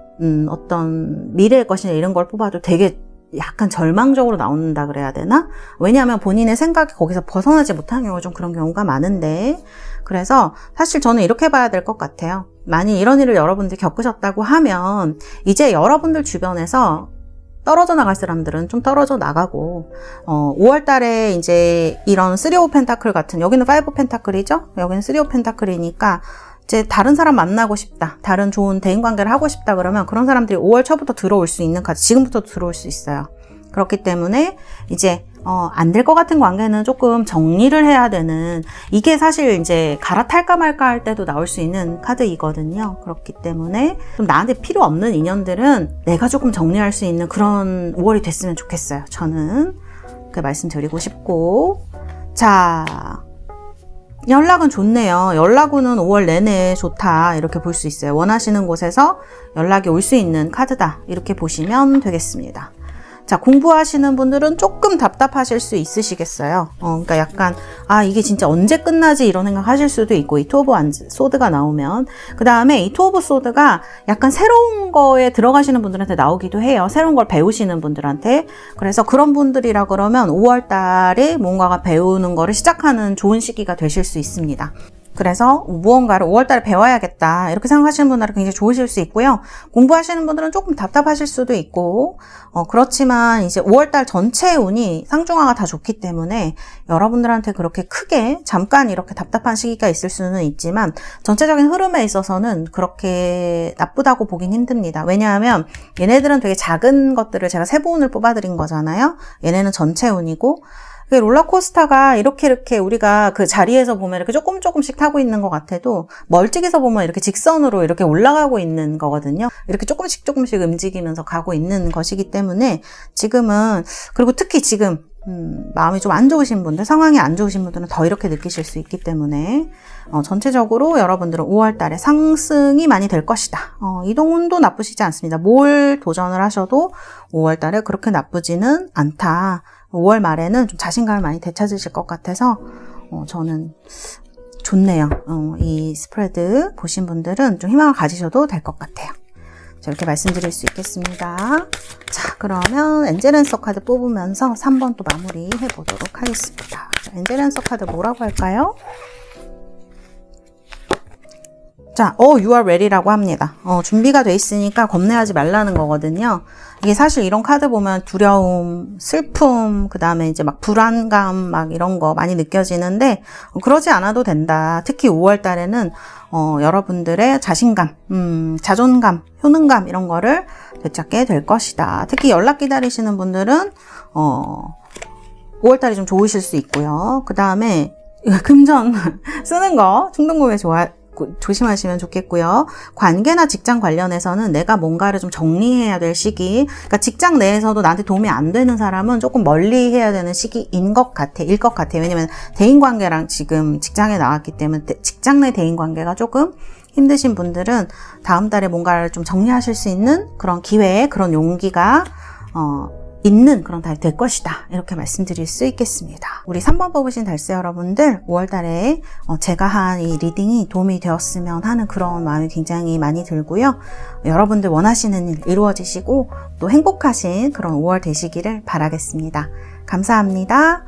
어떤 미래의 것이나 이런 걸 뽑아도 되게 약간 절망적으로 나온다 그래야 되나? 왜냐하면 본인의 생각이 거기서 벗어나지 못하는 경우가 좀 그런 경우가 많은데, 그래서 사실 저는 이렇게 봐야 될 것 같아요. 만일 이런 일을 여러분들이 겪으셨다고 하면 이제 여러분들 주변에서 떨어져 나갈 사람들은 좀 떨어져 나가고 5월 달에 이제 이런 3 오브 펜타클 같은, 여기는 5 펜타클이죠? 여기는 3 오브 펜타클이니까 이제 다른 사람 만나고 싶다, 다른 좋은 대인관계를 하고 싶다 그러면 그런 사람들이 5월 초부터 들어올 수 있는 카드, 지금부터 들어올 수 있어요. 그렇기 때문에 이제 안 될 것 같은 관계는 조금 정리를 해야 되는, 이게 사실 이제 갈아탈까 말까 할 때도 나올 수 있는 카드이거든요. 그렇기 때문에 좀 나한테 필요 없는 인연들은 내가 조금 정리할 수 있는 그런 5월이 됐으면 좋겠어요. 저는 그렇게 말씀드리고 싶고, 자, 연락은 좋네요. 연락운은 5월 내내 좋다 이렇게 볼 수 있어요. 원하시는 곳에서 연락이 올 수 있는 카드다 이렇게 보시면 되겠습니다. 자, 공부하시는 분들은 조금 답답하실 수 있으시겠어요. 그러니까 약간 이게 진짜 언제 끝나지 이런 생각 하실 수도 있고, 이 투 오브 소드가 나오면. 그 다음에 이 투 오브 소드가 약간 새로운 거에 들어가시는 분들한테 나오기도 해요. 새로운 걸 배우시는 분들한테. 그래서 그런 분들이라 그러면 5월 달에 뭔가가 배우는 거를 시작하는 좋은 시기가 되실 수 있습니다. 그래서 무언가를 5월달에 배워야겠다 이렇게 생각하시는 분들은 굉장히 좋으실 수 있고요. 공부하시는 분들은 조금 답답하실 수도 있고 그렇지만 이제 5월달 전체 운이 상중하가 다 좋기 때문에 여러분들한테 그렇게 크게 잠깐 이렇게 답답한 시기가 있을 수는 있지만 전체적인 흐름에 있어서는 그렇게 나쁘다고 보긴 힘듭니다. 왜냐하면 얘네들은 되게 작은 것들을 제가 세부 운을 뽑아드린 거잖아요. 얘네는 전체 운이고 롤러코스터가 이렇게 우리가 그 자리에서 보면 이렇게 조금씩 타고 있는 것 같아도 멀찍이서 보면 이렇게 직선으로 이렇게 올라가고 있는 거거든요. 이렇게 조금씩 움직이면서 가고 있는 것이기 때문에 지금은, 그리고 특히 지금 마음이 좀 안 좋으신 분들, 상황이 안 좋으신 분들은 더 이렇게 느끼실 수 있기 때문에 전체적으로 여러분들은 5월 달에 상승이 많이 될 것이다. 이동운도 나쁘시지 않습니다. 뭘 도전을 하셔도 5월 달에 그렇게 나쁘지는 않다. 5월 말에는 좀 자신감을 많이 되찾으실 것 같아서 저는 좋네요. 이 스프레드 보신 분들은 좀 희망을 가지셔도 될 것 같아요. 자, 이렇게 말씀드릴 수 있겠습니다. 자, 그러면 엔젤앤서 카드 뽑으면서 3번 또 마무리 해보도록 하겠습니다. 엔젤앤서 카드 뭐라고 할까요? 자, you are ready라고 합니다. 준비가 돼 있으니까 겁내하지 말라는 거거든요. 이게 사실 이런 카드 보면 두려움, 슬픔, 그 다음에 이제 막 불안감, 막 이런 거 많이 느껴지는데, 그러지 않아도 된다. 특히 5월 달에는, 여러분들의 자신감, 자존감, 효능감, 이런 거를 되찾게 될 것이다. 특히 연락 기다리시는 분들은, 5월 달이 좀 좋으실 수 있고요. 그 다음에, 금전 쓰는 거, 충동구매 조심하시면 좋겠고요. 관계나 직장 관련해서는 내가 뭔가를 좀 정리해야 될 시기, 그러니까 직장 내에서도 나한테 도움이 안 되는 사람은 조금 멀리 해야 되는 시기인 것 같아요. 왜냐면 대인관계랑 지금 직장에 나왔기 때문에 직장 내 대인관계가 조금 힘드신 분들은 다음 달에 뭔가를 좀 정리하실 수 있는 그런 기회, 그런 용기가 있는 그런 달이 될 것이다. 이렇게 말씀드릴 수 있겠습니다. 우리 3번 뽑으신 달새 여러분들 5월달에 제가 한 이 리딩이 도움이 되었으면 하는 그런 마음이 굉장히 많이 들고요. 여러분들 원하시는 일 이루어지시고 또 행복하신 그런 5월 되시기를 바라겠습니다. 감사합니다.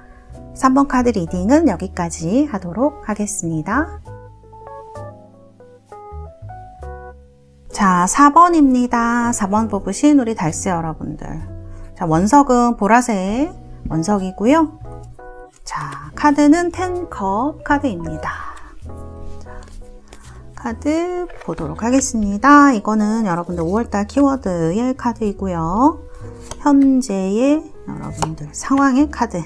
3번 카드 리딩은 여기까지 하도록 하겠습니다. 자, 4번입니다. 4번 뽑으신 우리 달새 여러분들. 자, 원석은 보라색 원석이고요. 자, 카드는 10컵 카드입니다. 자, 카드 보도록 하겠습니다. 이거는 여러분들 5월달 키워드의 카드이고요. 현재의 여러분들 상황의 카드.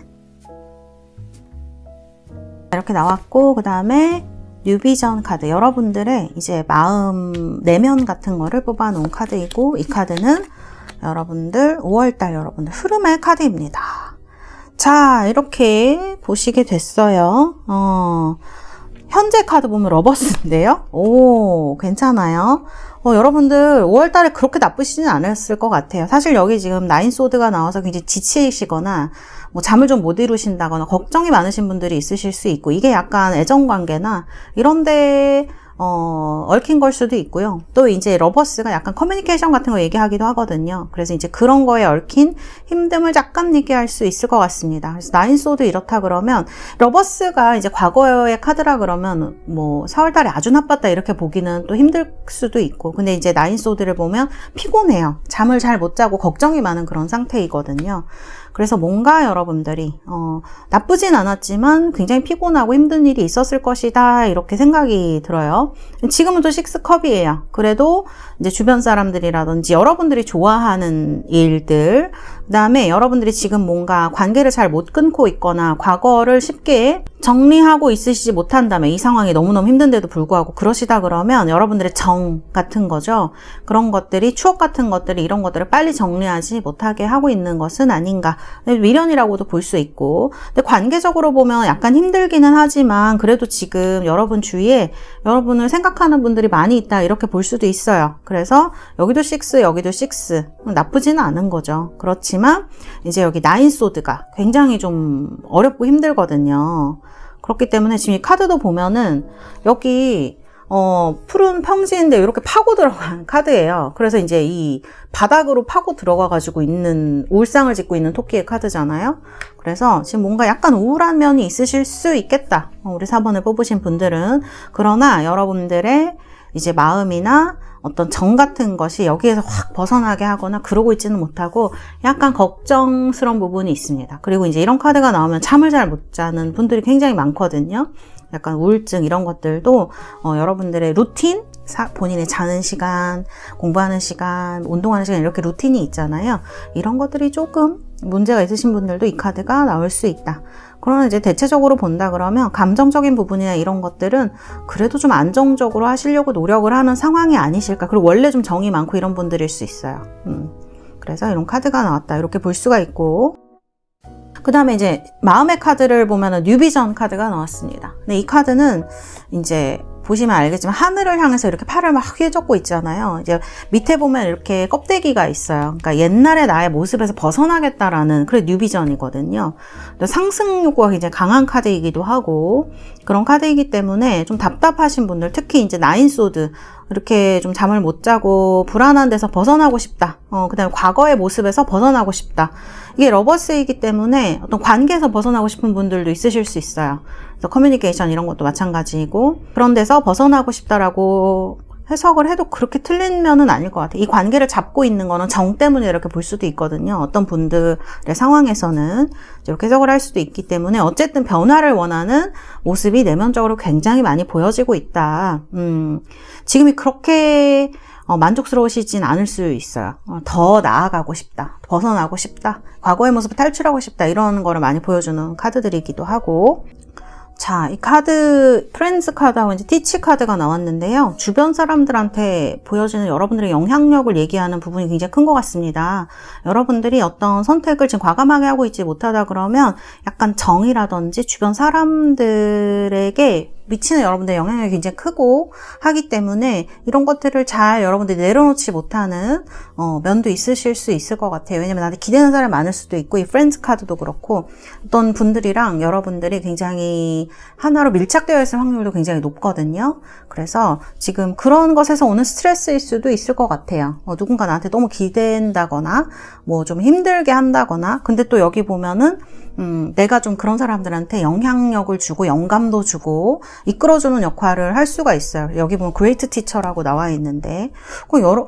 이렇게 나왔고, 그 다음에 뉴비전 카드. 여러분들의 이제 마음 내면 같은 거를 뽑아 놓은 카드이고, 이 카드는 여러분들 5월달 여러분들 흐름의 카드입니다. 자, 이렇게 보시게 됐어요. 현재 카드 보면 러버스인데요. 오, 괜찮아요. 여러분들 5월달에 그렇게 나쁘시진 않았을 것 같아요. 사실 여기 지금 9소드가 나와서 굉장히 지치시거나 뭐 잠을 좀 못 이루신다거나 걱정이 많으신 분들이 있으실 수 있고, 이게 약간 애정관계나 이런데 얽힌 걸 수도 있고요. 또 이제 러버스가 약간 커뮤니케이션 같은 거 얘기하기도 하거든요. 그래서 이제 그런 거에 얽힌 힘듦을 약간 얘기할 수 있을 것 같습니다. 그래서 9소드 이렇다 그러면 러버스가 이제 과거의 카드라 그러면 뭐 4월달에 아주 나빴다 이렇게 보기는 또 힘들 수도 있고, 근데 이제 9소드를 보면 피곤해요. 잠을 잘 못 자고 걱정이 많은 그런 상태이거든요. 그래서 뭔가 여러분들이 나쁘진 않았지만 굉장히 피곤하고 힘든 일이 있었을 것이다 이렇게 생각이 들어요. 지금은 또 6컵이에요. 그래도 이제 주변 사람들이라든지 여러분들이 좋아하는 일들, 그 다음에 여러분들이 지금 뭔가 관계를 잘 못 끊고 있거나 과거를 쉽게 정리하고 있으시지 못한다면, 이 상황이 너무너무 힘든데도 불구하고 그러시다 그러면 여러분들의 정 같은 거죠. 그런 것들이, 추억 같은 것들이, 이런 것들을 빨리 정리하지 못하게 하고 있는 것은 아닌가. 미련이라고도 볼 수 있고, 근데 관계적으로 보면 약간 힘들기는 하지만 그래도 지금 여러분 주위에 여러분을 생각하는 분들이 많이 있다 이렇게 볼 수도 있어요. 그래서 여기도 6, 여기도 6, 나쁘지는 않은 거죠. 그렇지 그렇지만 이제 여기 나인 소드가 굉장히 좀 어렵고 힘들거든요. 그렇기 때문에 지금 이 카드도 보면은 여기 푸른 평지인데 이렇게 파고 들어간 카드예요. 그래서 이제 이 바닥으로 파고 들어가 가지고 있는 우울상을 짓고 있는 토끼의 카드잖아요. 그래서 지금 뭔가 약간 우울한 면이 있으실 수 있겠다. 우리 4번을 뽑으신 분들은. 그러나 여러분들의 이제 마음이나 어떤 정 같은 것이 여기에서 확 벗어나게 하거나 그러고 있지는 못하고 약간 걱정스러운 부분이 있습니다. 그리고 이제 이런 카드가 나오면 잠을 잘 못 자는 분들이 굉장히 많거든요. 약간 우울증 이런 것들도 여러분들의 루틴, 본인의 자는 시간, 공부하는 시간, 운동하는 시간 이렇게 루틴이 있잖아요. 이런 것들이 조금 문제가 있으신 분들도 이 카드가 나올 수 있다. 그러나 이제 대체적으로 본다 그러면 감정적인 부분이나 이런 것들은 그래도 좀 안정적으로 하시려고 노력을 하는 상황이 아니실까. 그리고 원래 좀 정이 많고 이런 분들일 수 있어요. 그래서 이런 카드가 나왔다. 이렇게 볼 수가 있고. 그 다음에 이제 마음의 카드를 보면은 뉴비전 카드가 나왔습니다. 근데 이 카드는 이제 보시면 알겠지만 하늘을 향해서 이렇게 팔을 막 휘젓고 있잖아요. 이제 밑에 보면 이렇게 껍데기가 있어요. 그러니까 옛날의 나의 모습에서 벗어나겠다라는 그래 뉴비전이거든요. 상승 욕구가 굉장히 강한 카드이기도 하고 그런 카드이기 때문에 좀 답답하신 분들, 특히 이제 나인 소드 이렇게 좀 잠을 못 자고 불안한 데서 벗어나고 싶다. 그다음에 과거의 모습에서 벗어나고 싶다. 이게 러버스이기 때문에 어떤 관계에서 벗어나고 싶은 분들도 있으실 수 있어요. 그래서 커뮤니케이션 이런 것도 마찬가지고 그런 데서 벗어나고 싶다라고 해석을 해도 그렇게 틀린 면은 아닐 것 같아요. 이 관계를 잡고 있는 거는 정 때문에 이렇게 볼 수도 있거든요. 어떤 분들의 상황에서는 이렇게 해석을 할 수도 있기 때문에 어쨌든 변화를 원하는 모습이 내면적으로 굉장히 많이 보여지고 있다. 지금이 그렇게 만족스러우시진 않을 수 있어요. 더 나아가고 싶다. 벗어나고 싶다. 과거의 모습을 탈출하고 싶다. 이런 거를 많이 보여주는 카드들이기도 하고 자, 이 카드 프렌즈 카드하고 이제 티치 카드가 나왔는데요. 주변 사람들한테 보여지는 여러분들의 영향력을 얘기하는 부분이 굉장히 큰 것 같습니다. 여러분들이 어떤 선택을 지금 과감하게 하고 있지 못하다 그러면 약간 정이라든지 주변 사람들에게 미치는 여러분들의 영향력이 굉장히 크고 하기 때문에 이런 것들을 잘 여러분들이 내려놓지 못하는 면도 있으실 수 있을 것 같아요. 왜냐면 나한테 기대는 사람이 많을 수도 있고 이 프렌즈 카드도 그렇고 어떤 분들이랑 여러분들이 굉장히 하나로 밀착되어 있을 확률도 굉장히 높거든요. 그래서 지금 그런 것에서 오는 스트레스일 수도 있을 것 같아요. 누군가 나한테 너무 기댄다거나 뭐 좀 힘들게 한다거나 근데 또 여기 보면은 내가 좀 그런 사람들한테 영향력을 주고 영감도 주고 이끌어주는 역할을 할 수가 있어요. 여기 보면 그레이트 티처라고 나와 있는데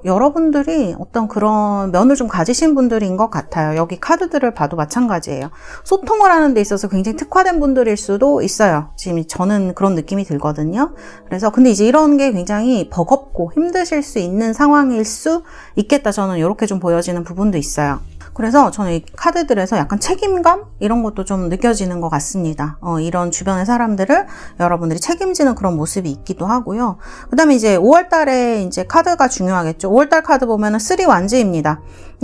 여러분들이 어떤 그런 면을 좀 가지신 분들인 것 같아요. 여기 카드들을 봐도 마찬가지예요. 소통을 하는 데 있어서 굉장히 특화된 분들일 수도 있어요. 지금 저는 그런 느낌이 들거든요. 그래서 근데 이제 이런 게 굉장히 버겁고 힘드실 수 있는 상황일 수 있겠다. 저는 이렇게 좀 보여지는 부분도 있어요. 그래서 저는 이 카드들에서 약간 책임감? 이런 것도 좀 느껴지는 것 같습니다. 이런 주변의 사람들을 여러분들이 책임지는 그런 모습이 있기도 하고요. 그 다음에 이제 5월 달에 이제 카드가 중요하겠죠. 5월 달 카드 보면은 3 완즈입니다.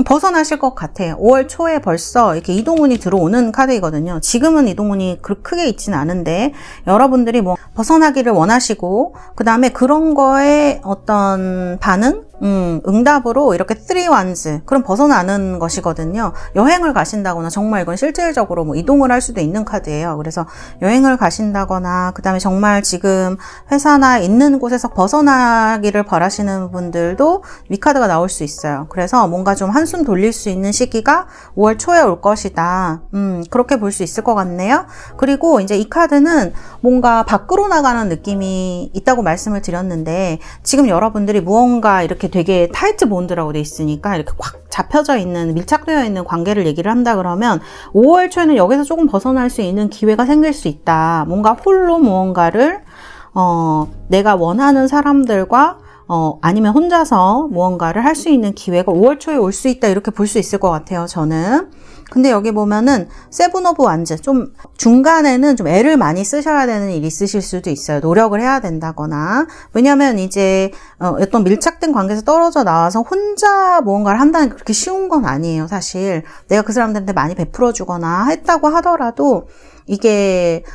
벗어나실 것 같아요. 5월 초에 벌써 이렇게 이동운이 들어오는 카드이거든요. 지금은 이동운이 그렇게 크게 있지는 않은데 여러분들이 뭐 벗어나기를 원하시고 그 다음에 그런 거에 어떤 반응? 응답으로 이렇게 3 완즈 그럼 벗어나는 것이거든요. 여행을 가신다거나 정말 이건 실질적으로 뭐 이동을 할 수도 있는 카드예요. 그래서 여행을 가신다거나 그 다음에 정말 지금 회사나 있는 곳에서 벗어나기를 바라시는 분들도 위 카드가 나올 수 있어요. 그래서 뭔가 좀 한숨 돌릴 수 있는 시기가 5월 초에 올 것이다. 그렇게 볼 수 있을 것 같네요. 그리고 이제 이 카드는 뭔가 밖으로 나가는 느낌이 있다고 말씀을 드렸는데 지금 여러분들이 무언가 이렇게 되게 타이트 본드라고 돼 있으니까 이렇게 꽉 잡혀져 있는 밀착되어 있는 관계를 얘기를 한다 그러면 5월 초에는 여기서 조금 벗어날 수 있는 기회가 생길 수 있다. 뭔가 홀로 무언가를 내가 원하는 사람들과 아니면 혼자서 무언가를 할 수 있는 기회가 5월 초에 올 수 있다. 이렇게 볼 수 있을 것 같아요. 저는. 근데 여기 보면은 세븐 오브 완즈 좀 중간에는 좀 애를 많이 쓰셔야 되는 일이 있으실 수도 있어요. 노력을 해야 된다거나. 왜냐면 이제 어떤 밀착된 관계에서 떨어져 나와서 혼자 무언가를 한다는 게 그렇게 쉬운 건 아니에요. 사실 내가 그 사람들한테 많이 베풀어 주거나 했다고 하더라도 이게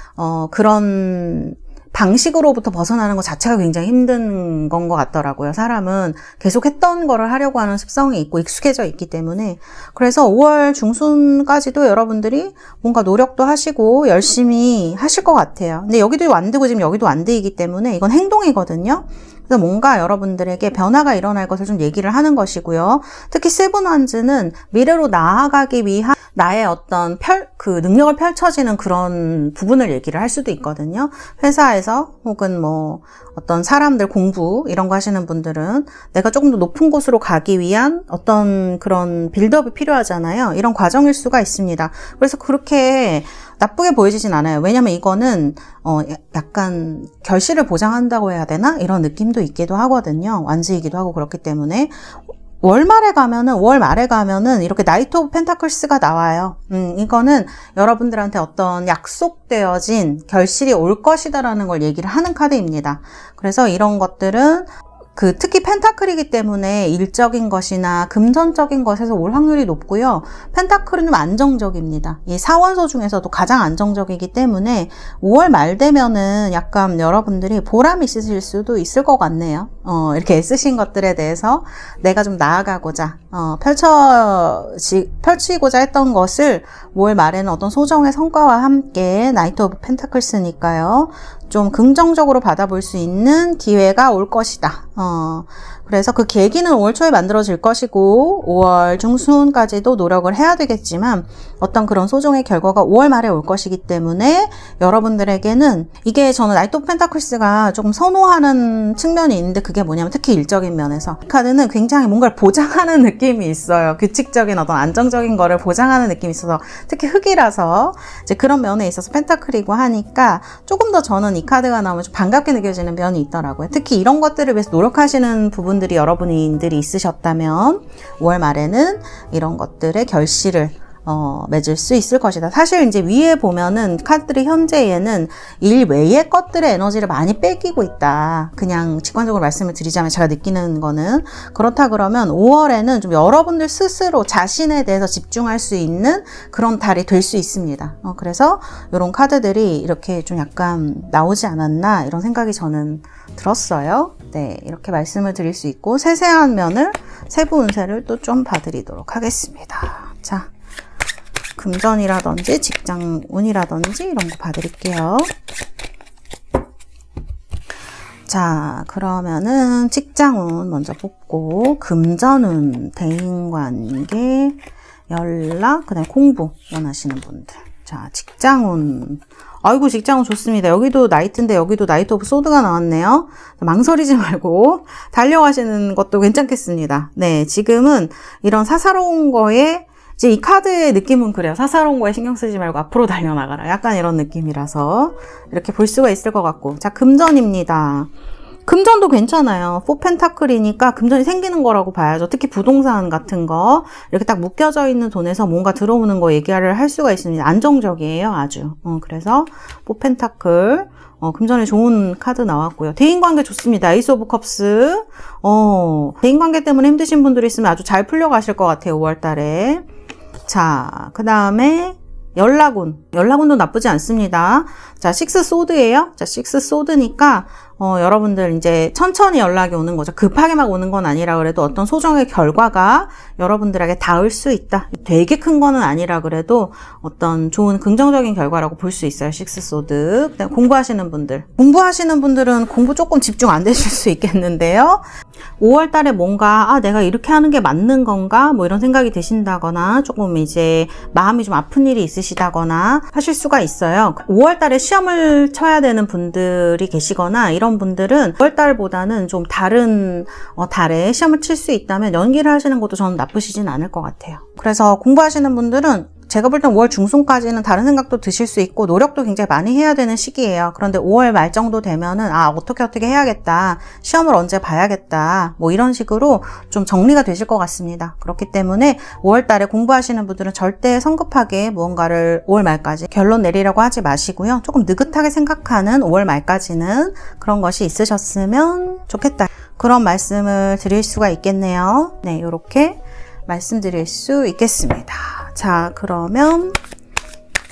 그런 방식으로부터 벗어나는 것 자체가 굉장히 힘든 건 것 같더라고요. 사람은 계속 했던 거를 하려고 하는 습성이 있고 익숙해져 있기 때문에. 그래서 5월 중순까지도 여러분들이 뭔가 노력도 하시고 열심히 하실 것 같아요. 근데 여기도 완드고 지금 여기도 완드이기 때문에 이건 행동이거든요. 그래서 뭔가 여러분들에게 변화가 일어날 것을 좀 얘기를 하는 것이고요. 특히 세븐 완즈는 미래로 나아가기 위한 나의 어떤 능력을 펼쳐지는 그런 부분을 얘기를 할 수도 있거든요. 회사에서 혹은 뭐 어떤 사람들 공부 이런 거 하시는 분들은 내가 조금 더 높은 곳으로 가기 위한 어떤 그런 빌드업이 필요하잖아요. 이런 과정일 수가 있습니다. 그래서 그렇게 나쁘게 보여지진 않아요. 왜냐면 이거는 약간 결실을 보장한다고 해야 되나? 이런 느낌도 있기도 하거든요. 완즈이기도 하고 그렇기 때문에 월 말에 가면은 이렇게 나이트 오브 펜타클스가 나와요. 이거는 여러분들한테 어떤 약속되어진 결실이 올 것이다라는 걸 얘기를 하는 카드입니다. 그래서 이런 것들은 특히 펜타클이기 때문에 일적인 것이나 금전적인 것에서 올 확률이 높고요. 펜타클은 좀 안정적입니다. 이 사원소 중에서도 가장 안정적이기 때문에 5월 말 되면은 약간 여러분들이 보람이 있으실 수도 있을 것 같네요. 이렇게 애쓰신 것들에 대해서 내가 좀 나아가고자, 펼치고자 했던 것을 5월 말에는 어떤 소정의 성과와 함께 나이트 오브 펜타클스니까요. 좀 긍정적으로 받아볼 수 있는 기회가 올 것이다. 그래서 그 계기는 5월 초에 만들어질 것이고 5월 중순까지도 노력을 해야 되겠지만 어떤 그런 소정의 결과가 5월 말에 올 것이기 때문에 여러분들에게는 이게 저는 나이트 오브 펜타클스가 조금 선호하는 측면이 있는데 그게 뭐냐면 특히 일적인 면에서 이 카드는 굉장히 뭔가를 보장하는 느낌이 있어요. 규칙적인 어떤 안정적인 거를 보장하는 느낌이 있어서 특히 흑이라서 이제 그런 면에 있어서 펜타클이고 하니까 조금 더 저는 이 카드가 나오면 좀 반갑게 느껴지는 면이 있더라고요. 특히 이런 것들을 위해서 노력하시는 부분들이 여러분들이 있으셨다면 5월 말에는 이런 것들의 결실을 맺을 수 있을 것이다. 사실 이제 위에 보면은 카드들이 현재에는 일 외의 것들의 에너지를 많이 뺏기고 있다. 그냥 직관적으로 말씀을 드리자면 제가 느끼는 거는 그렇다 그러면 5월에는 좀 여러분들 스스로 자신에 대해서 집중할 수 있는 그런 달이 될 수 있습니다. 그래서 이런 카드들이 이렇게 좀 약간 나오지 않았나 이런 생각이 저는 들었어요. 네, 이렇게 말씀을 드릴 수 있고 세세한 면을 세부 운세를 또 좀 봐드리도록 하겠습니다. 자. 금전이라든지 직장 운이라든지 이런 거 봐드릴게요. 자, 그러면은 직장 운 먼저 뽑고 금전 운, 대인관계, 연락, 그다음에 공부 원하시는 분들. 자, 직장 운. 아이고, 직장 운 좋습니다. 여기도 나이트인데 여기도 나이트 오브 소드가 나왔네요. 망설이지 말고 달려가시는 것도 괜찮겠습니다. 네, 지금은 이런 사사로운 거에 이제 이 카드의 느낌은 그래요. 사사로운 거에 신경 쓰지 말고 앞으로 달려나가라. 약간 이런 느낌이라서 이렇게 볼 수가 있을 것 같고. 자, 금전입니다. 금전도 괜찮아요. 4 펜타클이니까 금전이 생기는 거라고 봐야죠. 특히 부동산 같은 거 이렇게 딱 묶여져 있는 돈에서 뭔가 들어오는 거 얘기를 할 수가 있습니다. 안정적이에요. 아주. 그래서 4 펜타클 금전에 좋은 카드 나왔고요. 대인관계 좋습니다. 에이스 오브 컵스. 대인관계 때문에 힘드신 분들이 있으면 아주 잘 풀려가실 것 같아요. 5월 달에. 자, 그 다음에 연락운. 연락운도 나쁘지 않습니다. 자, 6 소드예요. 자, 6 소드니까 여러분들 이제 천천히 연락이 오는 거죠. 급하게 막 오는 건 아니라 그래도 어떤 소정의 결과가 여러분들에게 닿을 수 있다. 되게 큰 거는 아니라 그래도 어떤 좋은 긍정적인 결과라고 볼 수 있어요. 6 소드. 그다음에 공부하시는 분들. 공부하시는 분들은 공부 조금 집중 안 되실 수 있겠는데요. 5월 달에 뭔가 내가 이렇게 하는 게 맞는 건가? 뭐 이런 생각이 드신다거나 조금 이제 마음이 좀 아픈 일이 있으시다거나 하실 수가 있어요. 5월 달에 시험을 쳐야 되는 분들이 계시거나 이런 분들은 5월 달보다는 좀 다른 달에 시험을 칠 수 있다면 연기를 하시는 것도 저는 나쁘시진 않을 것 같아요. 그래서 공부하시는 분들은 제가 볼 땐 5월 중순까지는 다른 생각도 드실 수 있고 노력도 굉장히 많이 해야 되는 시기예요. 그런데 5월 말 정도 되면은 어떻게 해야겠다. 시험을 언제 봐야겠다. 뭐 이런 식으로 좀 정리가 되실 것 같습니다. 그렇기 때문에 5월 달에 공부하시는 분들은 절대 성급하게 무언가를 5월 말까지 결론 내리려고 하지 마시고요. 조금 느긋하게 생각하는 5월 말까지는 그런 것이 있으셨으면 좋겠다. 그런 말씀을 드릴 수가 있겠네요. 네, 이렇게 말씀드릴 수 있겠습니다. 자, 그러면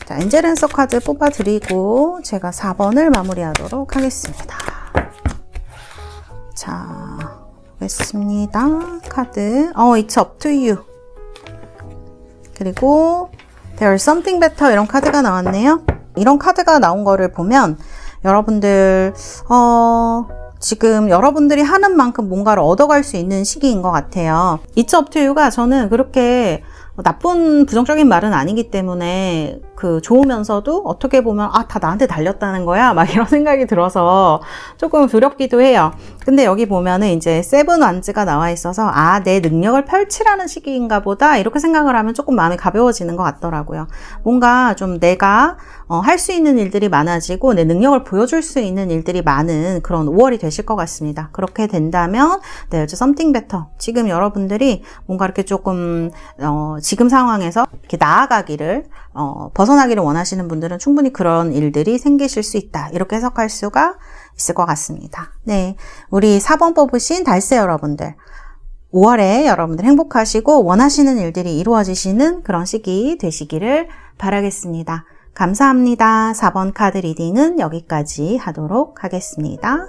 자, 엔젤앤서 카드 뽑아드리고 제가 4번을 마무리하도록 하겠습니다. 자, 보겠습니다. 카드. It's up to you. 그리고 There's something better 이런 카드가 나왔네요. 이런 카드가 나온 거를 보면 여러분들 지금 여러분들이 하는 만큼 뭔가를 얻어갈 수 있는 시기인 것 같아요. It's up to you가 저는 그렇게 나쁜 부정적인 말은 아니기 때문에 좋으면서도 어떻게 보면 다 나한테 달렸다는 거야 막 이런 생각이 들어서 조금 두렵기도 해요. 근데 여기 보면은 이제 세븐 완즈가 나와 있어서 내 능력을 펼치라는 시기인가 보다 이렇게 생각을 하면 조금 마음이 가벼워지는 것 같더라고요. 뭔가 좀 내가 할 수 있는 일들이 많아지고 내 능력을 보여줄 수 있는 일들이 많은 그런 5월이 되실 것 같습니다. 그렇게 된다면 There's something better. 지금 여러분들이 뭔가 이렇게 조금 지금 상황에서 이렇게 나아가기를 벗어나기를 원하시는 분들은 충분히 그런 일들이 생기실 수 있다. 이렇게 해석할 수가 있을 것 같습니다. 네, 우리 4번 뽑으신 달새 여러분들 5월에 여러분들 행복하시고 원하시는 일들이 이루어지시는 그런 시기 되시기를 바라겠습니다. 감사합니다. 4번 카드 리딩은 여기까지 하도록 하겠습니다.